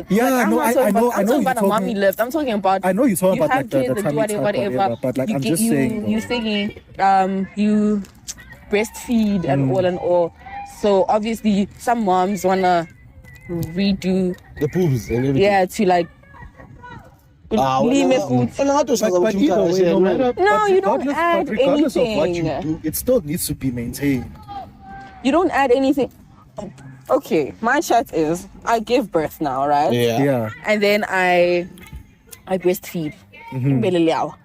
Yeah, I'm no, not I talking know- about, I I'm know talking you're about a mommy talking- lift. I'm talking about. I know you're talking you about have like the kids and do tummy tuck, whatever. but like you I'm get, just saying. you thinking you breastfeed and all. So obviously some moms wanna redo The boobs and everything. to like. Leave me food. But either way, no matter. No, but you don't regardless- add but regardless of what you anything. do, it still needs to be maintained. You don't add anything. Okay, my chat is I give birth now, right? Yeah. And then I breastfeed. Mbeleleao.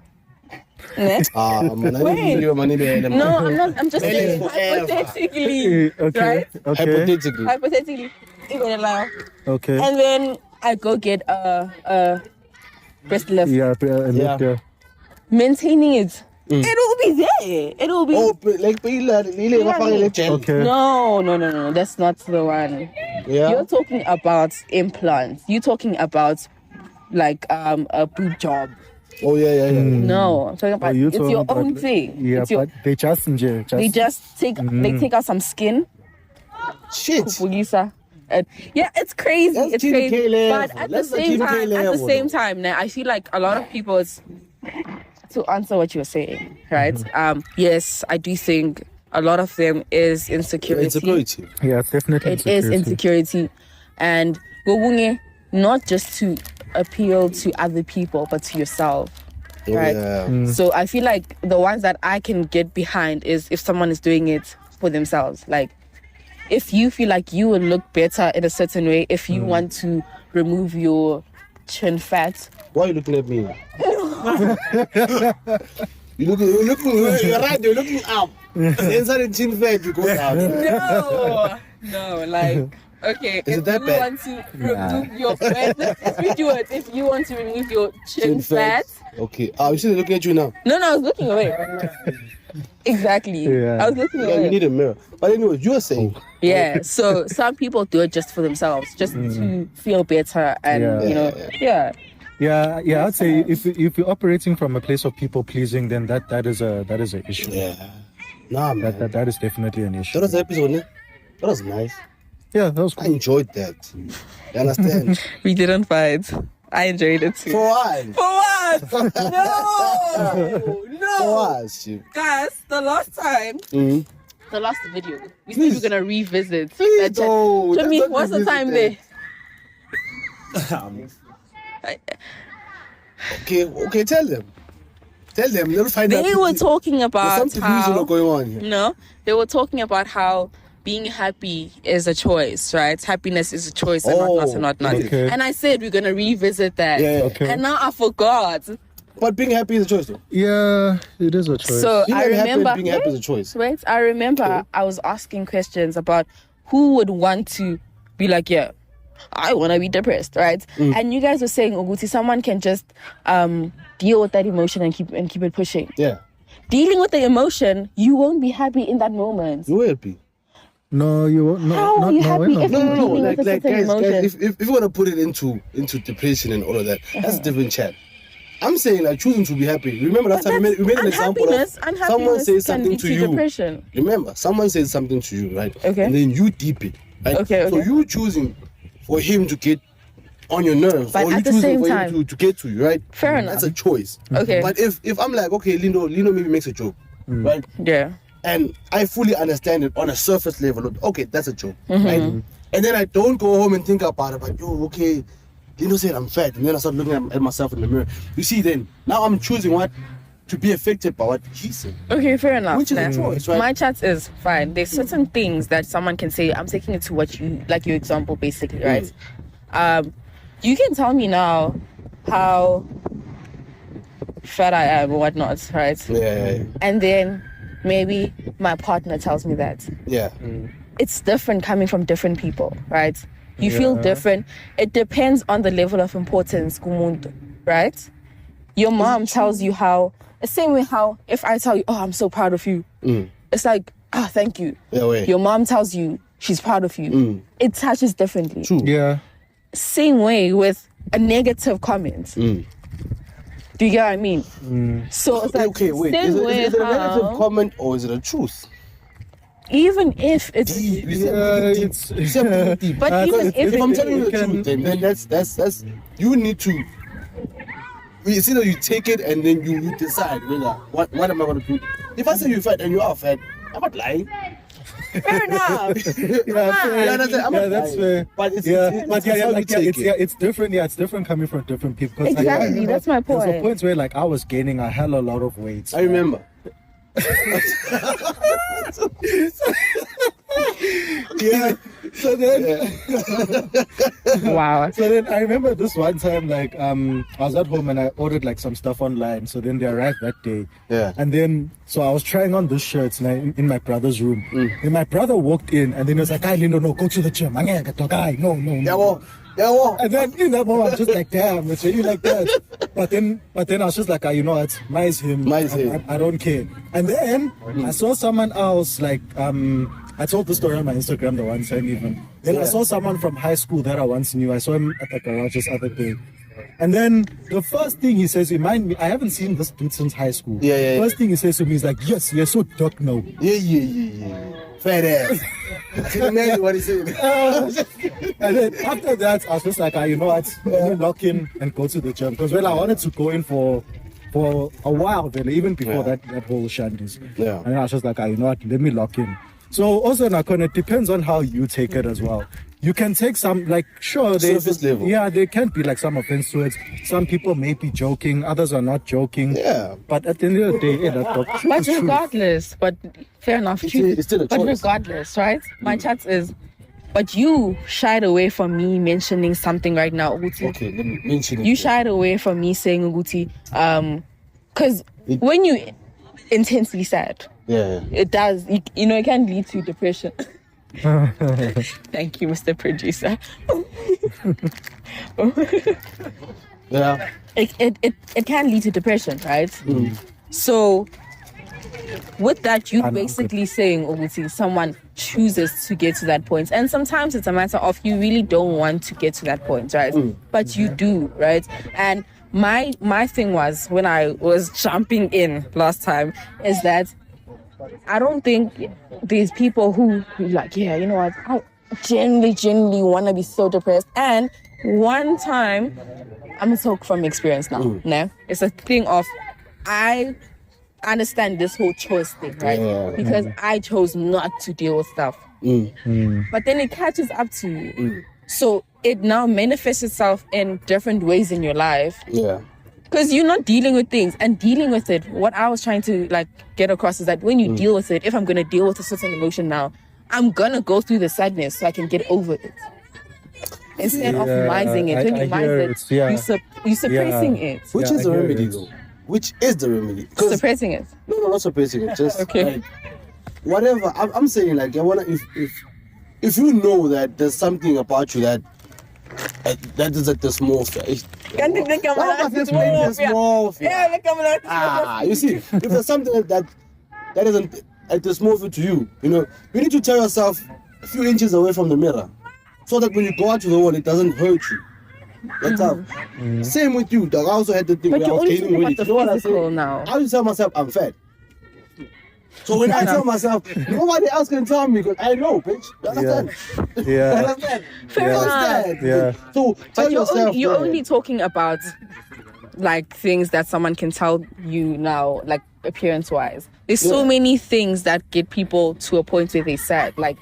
Ne? Wait. No, I'm not. I'm just saying hypothetically, Okay. right? Hypothetically. Hypothetically, Mbeleleao. Okay. And then I go get a breast lift. Yeah. Yeah. Maintaining it. It will be there. It will be. Oh, like gel. Okay. No. That's not the one. Yeah. You're talking about implants. You're talking about like a boob job. Oh yeah. No, I'm talking about you it's talking your about own like- thing. Yeah, It's your, but they just they just take they take out some skin. Shit. Pulisa. Yeah, it's crazy. That's It's Kim crazy. K level. But at the That's the same Kim K time, level. now I feel like a lot of people to answer what you're saying, right? Yes, I do think a lot of them is insecurity. Insecurity. Yeah, it's definitely. It is insecurity, and gogunge, not just to appeal to other people, but to yourself. Right. Yeah. So I feel like the ones that I can get behind is if someone is doing it for themselves. Like if you feel like you will look better in a certain way, if you want to remove your chin fat. Why are you looking at me? You're right, you're looking up. Inside the chin fat, you go down. No, like okay, Is if it that you bad? want to remove your fat, let's redo it. If you want to remove your chin fat. Okay. You see, they're looking at you now. No, I was looking away. Exactly. Yeah. I was looking Yeah, away. you need a mirror. But anyway, you were saying. Yeah, so some people do it just for themselves, just to feel better and Yeah. Yeah, I'd say if you're operating from a place of people pleasing, then that is a issue. Yeah. Nah, man. That is definitely an issue. That was the episode, ne? That was nice. Yeah, that was I cool. enjoyed that. You understand? We didn't fight. I enjoyed it too. For what? For what? No! For what? Shit. Guys, the last time, Mhm. the last video, we said we were gonna revisit. Please that chat. don't. Jimmy, Let's not what's the revisit time that. there? Okay, tell them. They'll find out. They were talking There's about something delusional going on here. No, they were talking about how being happy is a choice, right? Happiness is a choice and whatnot. okay. And I said we're gonna revisit that. Yeah, yeah. Okay. And now I forgot. But being happy is a choice, though. Yeah, it is a choice. So Being I unhappy and remember. being happy is a choice. Wait, I remember I was asking questions about who would want to be like, yeah, I want to be depressed, right? And you guys were saying, Oguti, someone can just deal with that emotion and keep it pushing. Yeah. Dealing with the emotion, you won't be happy in that moment. You will be. No, you won't. No, How are you happy if you're No. dealing with a certain emotion? Guys, if you want to put it into depression and all of that, that's a different chat. I'm saying like choosing to be happy. Remember last time we made an example of someone says something to you. Depression. Remember, someone says something to you, right? Okay. And then you deep it. Right? Okay. So you choosing for him to get on your nerves, But or you at the choosing same for time, him to get to you, right? Fair enough. That's a choice. Okay. But if I'm like, okay, Lindo maybe makes a joke, right? Yeah. And I fully understand it on a surface level. Okay, that's a joke, right? And then I don't go home and think about it. But yo, okay, Lindo said I'm fat, and then I start looking at myself in the mirror. You see, then now I'm choosing what to be affected by what he said. Okay, fair enough. Which is a choice, right? My chat is fine. There's certain things that someone can say. I'm taking it to what you like your example, basically, right? You can tell me now how fat I am or whatnot, right? Yeah. And then maybe my partner tells me that. Yeah. It's different coming from different people, right? You feel different. It depends on the level of importance, kumuntu, right? Your mom tells you how, the same way how if I tell you, oh, I'm so proud of you, it's like, oh, thank you. Yeah, wait. Your mom tells you she's proud of you. It touches differently. True. Yeah. Same way with a negative comment. Do you get what I mean? So it's like, Okay, wait. same Is way it a how, negative comment or is it a truth? even if it's Deep. You it's- said deep. But even if If I'm it- telling you the can- truth, then that's you need to. It's either you take it and then you decide whether what am I going to do. If I say you're fat and you are fat, I'm not lying. fair enough. You understand? I'm not that's lying. fair. But it's It's different. Yeah, it's different coming from different people. 'Cause, Exactly, that's my There's a point. point where like I was gaining a hell of a lot of weight. I remember. Yeah. So then, Wow. so then I remember this one time, like I was at home and I ordered like some stuff online. So then they arrived that day. Yeah. And then so I was trying on this shirts in my brother's room. And my brother walked in and then he was like, "Hi, Lindo, no, go to the gym. No. Yeah, And then in that moment, I was just like, damn, it's really like that. But then I was just like, you know what, mine's him. I don't care. And then I saw someone else, like, I told the story on my Instagram the one time even. Then I saw someone from high school that I once knew. I saw him at the garage this other day. And then the first thing he says, remind me, I haven't seen this dude since high school. Yeah. First thing he says to me is like, yes, you're so dark now. Yeah. Fat ass. I can imagine what he said. And then after that, I was just like, you know what, let me lock in and go to the gym. Because, well, I wanted to go in for a while then, even before that whole shandies. Yeah. And I was just like, you know what, let me lock in. So also, Nakon, it depends on how you take it as well. You can take some, like, sure, Surface level. Yeah, there can be like some offense to it. Some people may be joking, others are not joking. Yeah. But at the end of the day, But regardless, but fair enough. It's still a but choice. regardless, right? My chat is, but you shied away from me mentioning something right now, Uguti. Okay, let me mention it. You shied away from me saying Uguti, because when you intensely sad, Yeah. it does, you know, it can lead to depression. Thank you, Mr. Producer. Yeah. It can lead to depression, right? So with that, you basically saying, Oguti, someone chooses to get to that point. And sometimes it's a matter of you really don't want to get to that point, right? But you do, right? And my thing was, when I was jumping in last time, is that I don't think there's people who like, yeah, you know what, I genuinely want to be so depressed. And one time, I'm gonna talk from experience now. No, it's a thing of, I understand this whole choice thing, right? Because I chose not to deal with stuff. But then it catches up to you. So it now manifests itself in different ways in your life. Yeah. Because you're not dealing with things, and dealing with it, what I was trying to like get across is that when you deal with it, if I'm going to deal with a certain emotion now, I'm going to go through the sadness so I can get over it. Instead of mising it, when you mise it, you're suppressing it. Which is the remedy though? Which is the remedy? Suppressing it. No, not suppressing it. Just Okay. like whatever. I'm saying like I wanna if you know that there's something about you that That is a dysmorphia. Can't you think about Dysmorphia. Yeah, look at that. You see, if there's something that isn't a dysmorphia to you, you need to tell yourself a few inches away from the mirror, so that when you go out to the world, it doesn't hurt you. That's how. Same with you, dog. I also had the thing But where I you're was only gaining talking weight. about You know what the I say? physical now. I used to tell myself I'm fat. So when I tell myself, nobody else can tell me because I know, bitch. You understand? You Yeah. understand? Fair You enough. understand? Yeah. So tell But yourself. you're yeah. only talking about like things that someone can tell you now, like appearance-wise. There's so Yeah. many things that get people to a point where they sad. Like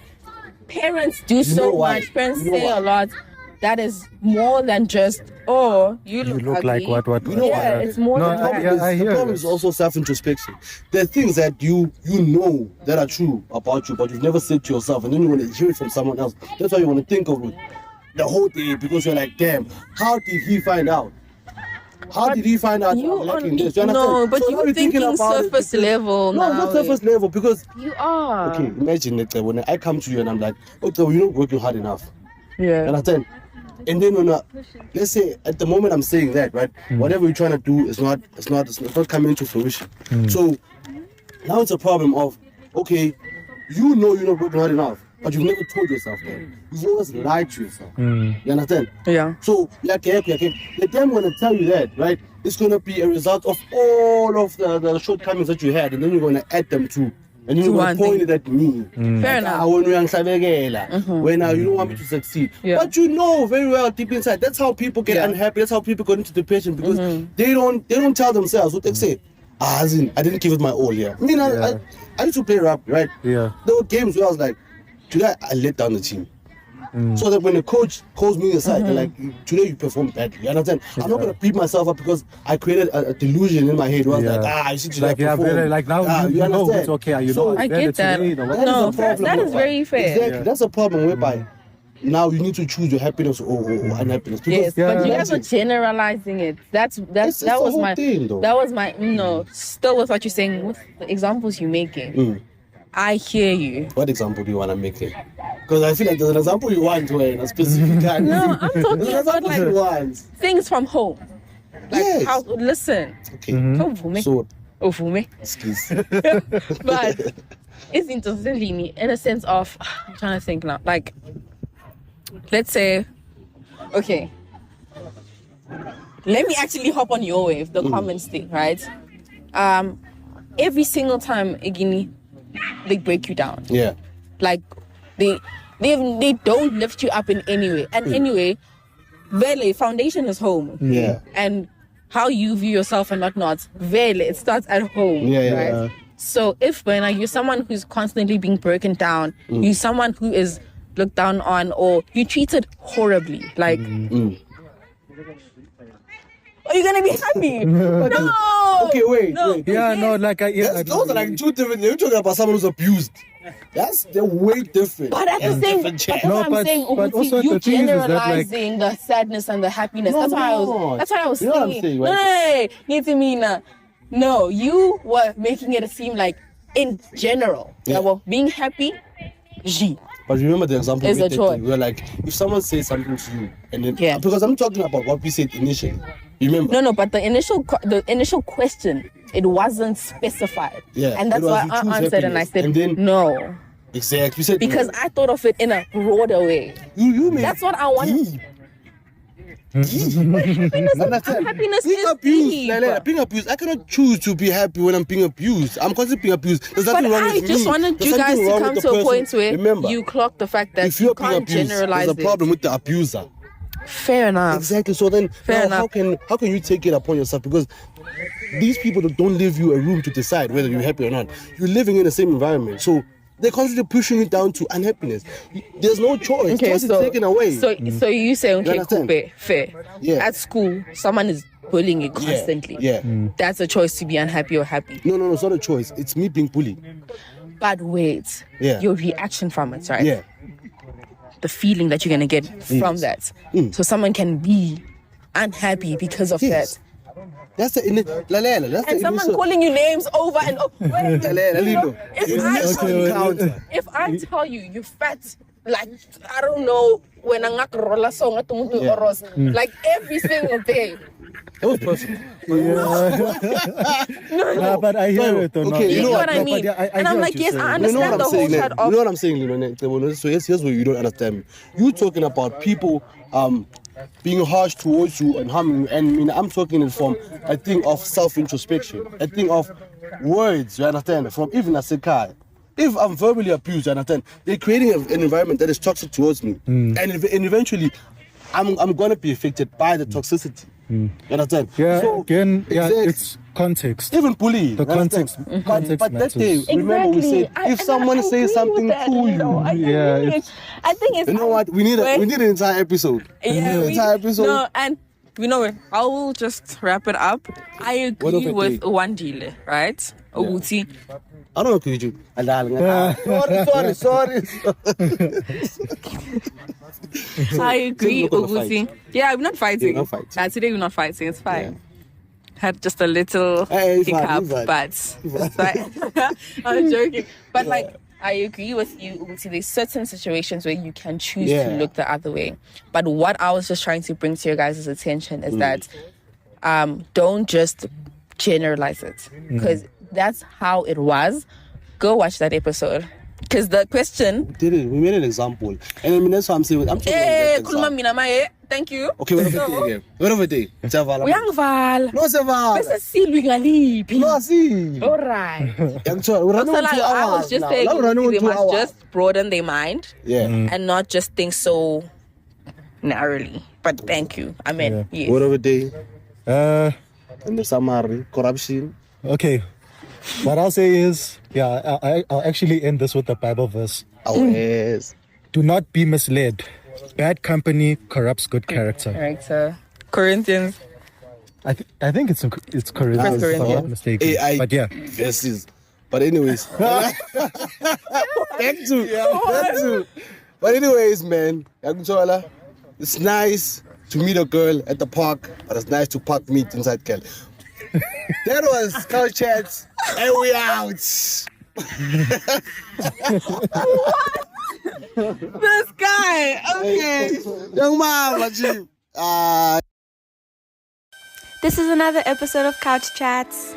parents do know so why? much. Parents You know say why? a lot. That is more than just you You look look ugly. like what? You know Yeah, what? it's more No, than I- that. yeah, I The hear problem it. is also self-introspection. There are things that you know that are true about you, but you've never said to yourself, and then you want to hear it from someone else. That's why you want to think of it the whole day, because you're like, damn, how did he find out? How did he find out You I'm lacking on- this? You no, understand? but So you're now you're thinking about it surface because- level No, it's now. not surface level because You are. okay, imagine it when I come to you and I'm like, okay, you're not working hard enough. You Yeah. understand? And then let's say at the moment I'm saying that, right? Whatever you're trying to do is not coming into fruition. So now it's a problem of, okay, you know you're not working hard enough, but you've never told yourself that. You've always lied to yourself. You understand? Yeah. So the time when I tell you that, right, it's gonna be a result of all of the shortcomings that you had, and then you're gonna add them to. And you're To gonna one point thing. it at me. Fair enough. When you don't want me to succeed. Yeah. But you know very well deep inside, that's how people get Yeah. unhappy, that's how people go into depression, because they don't tell themselves what they say. I didn't give it my all here. I mean, I used to play rugby, right? Yeah. There were games where I was like, today I let down the team. So that when the coach calls me aside, they're like, today you performed badly. You understand? I'm not gonna beat myself up because I created a delusion in my head where I was like, you see today Like, I yeah, performed. better, like now you know understand? it's okay. You So know, I better get that. today, the that what- No, is a problem that is whereby- very fair. Exactly. That's a problem whereby now you need to choose your happiness or unhappiness. Because Yes, but you guys imagine- are generalizing it. It's That the was whole my thing, though. that was my still with what you're saying with the examples you're making. I hear you. What example do you want to make here? Because I feel like there's an example you want to in a specific time. No, I'm talking There's an about example like you want. things from home. Like Yes. how listen. Okay. Uvume. So, Uvume. excuse. But it's interesting in a sense of I'm trying to think now. Like let's say okay. Let me actually hop on your wave, the comments thing, right? Every single time Igini, they break you down. Yeah. Like they don't lift you up in any way. And anyway, Vele, foundation is home. Yeah. And how you view yourself and whatnot, Vele, it starts at home. Yeah. Right? So if when you're someone who's constantly being broken down, you're someone who is looked down on or you treated horribly, like are you gonna be happy? No. Okay, wait. Yeah, no, like Those are like two different. You're talking about someone who's abused. They're way different. But at the same, different but that's No, what I'm but- saying. but Uguti, also you the thing is that, like- generalizing the sadness and the happiness. No, that's why no. That's why I was You know what I'm saying. saying, right? Hey, Nitimina. No, you were making it seem like in general, Yeah. that well, being happy, G. But remember the example It's we a did. choice. We were like, if someone says something to you, and then Yeah. because I'm talking about what we said initially. Remember? No, but the initial question, it wasn't specified. Yeah, And that's it was why you I choose answered and I happiness. said And then- no. Exactly. We said Because I thought of it in a broader way. you made That's what I want. deep. Understand? Happiness Being is abused, deep. being abused. I cannot choose to be happy when I'm being abused. I'm constantly being abused. There's But nothing wrong I with just me. wanted There's you guys something to wrong come with to the a point person. where Remember, you clock the fact that if you you're being can't abused, generalize there's a it. problem with the abuser. Fair enough. Exactly. So then, Fair now enough. how can you take it upon yourself? Because these people don't leave you a room to decide whether you're happy or not. You're living in the same environment, so they're constantly pushing you down to unhappiness. There's no choice. Okay, Choice is taken away. So you say, okay, understand? cool, fair. Yeah. At school, someone is bullying you constantly. Yeah. That's a choice to be unhappy or happy. No, it's not a choice. It's me being bullied. But wait, Yeah. your reaction from it, right? Yeah. The feeling that you're gonna get from that. So someone can be unhappy because of Yes. that. That's the Lalela. That's And the someone initial. calling you names over and over. Lalela, Lilo. If Initial I- encounter. If I tell you you're fat like I don't know when I'm not roller song at oros, like every single day. It was perfect. Nah, but I hear it. Though, okay, You know what I No, mean? but yeah, I And hear I'm what like, you're yes, saying. I You know understand what the I'm whole saying? shot You of know what I'm saying, Lino? So here's what you don't understand. You talking about people being harsh towards you and harming you, and I mean, I'm talking it from a thing of self-introspection, a thing of words, you understand? From even as a guy. If I'm verbally abused, you understand? They're creating an environment that is toxic towards me. And eventually, I'm gonna be affected by the toxicity. You understand? Yeah, So, again, exactly. it's context. Even bullying. The you understand? context But that day, matters. remember we said, Exactly. if someone I says agree something with that, to you know, I you, Yeah, agree. it's- I think it's you know what? We need an entire episode. We need Yeah, an entire episode. no, and you know what? I will just wrap it up. I What of agree it with day? Wandile, right? Oguti. I don't know, you. Sorry. I agree, we're not gonna Oguti. Yeah, we're not fighting. Yeah, we're not fighting. Today we're not fighting. It's fine. Had just a little Hey, it's fine, hiccup, it's fine. but it's fine. I'm joking. But like, I agree with you, Uguti. There's certain situations where you can choose to look the other way. But what I was just trying to bring to your guys' attention is that don't just generalize it, because that's how it was. Go watch that episode. Because the question. Did it? We made an example, and I mean that's what I'm saying. I'm talking Hey, about that example. thank you. Okay, what of it day again? What of it day? Sevala. Uyangvala. No, Sevala. Bese silwi ngaliphi? No, see. All right. I'm sorry. We're running on 2 I was hours just now. saying Now we're running on they 2 must hours. just broaden their mind Yeah. and not just think so narrowly. But thank you. I mean, yes. What of it day? Uh, In the summary, corruption. okay. What I'll say is, I'll actually end this with the Bible verse. Oh, yes. Do not be misled. Bad company corrupts good character. Character. Corinthians. I think it's Corinthians, if I'm not Corinthians. mistaken. AI But yeah. verses. But anyways. Back to. But anyways, man. It's nice to meet a girl at the park, but it's nice to park meet inside girl. That was Couch Chats, and we out. This guy. Okay. Young man, This is another episode of Couch Chats.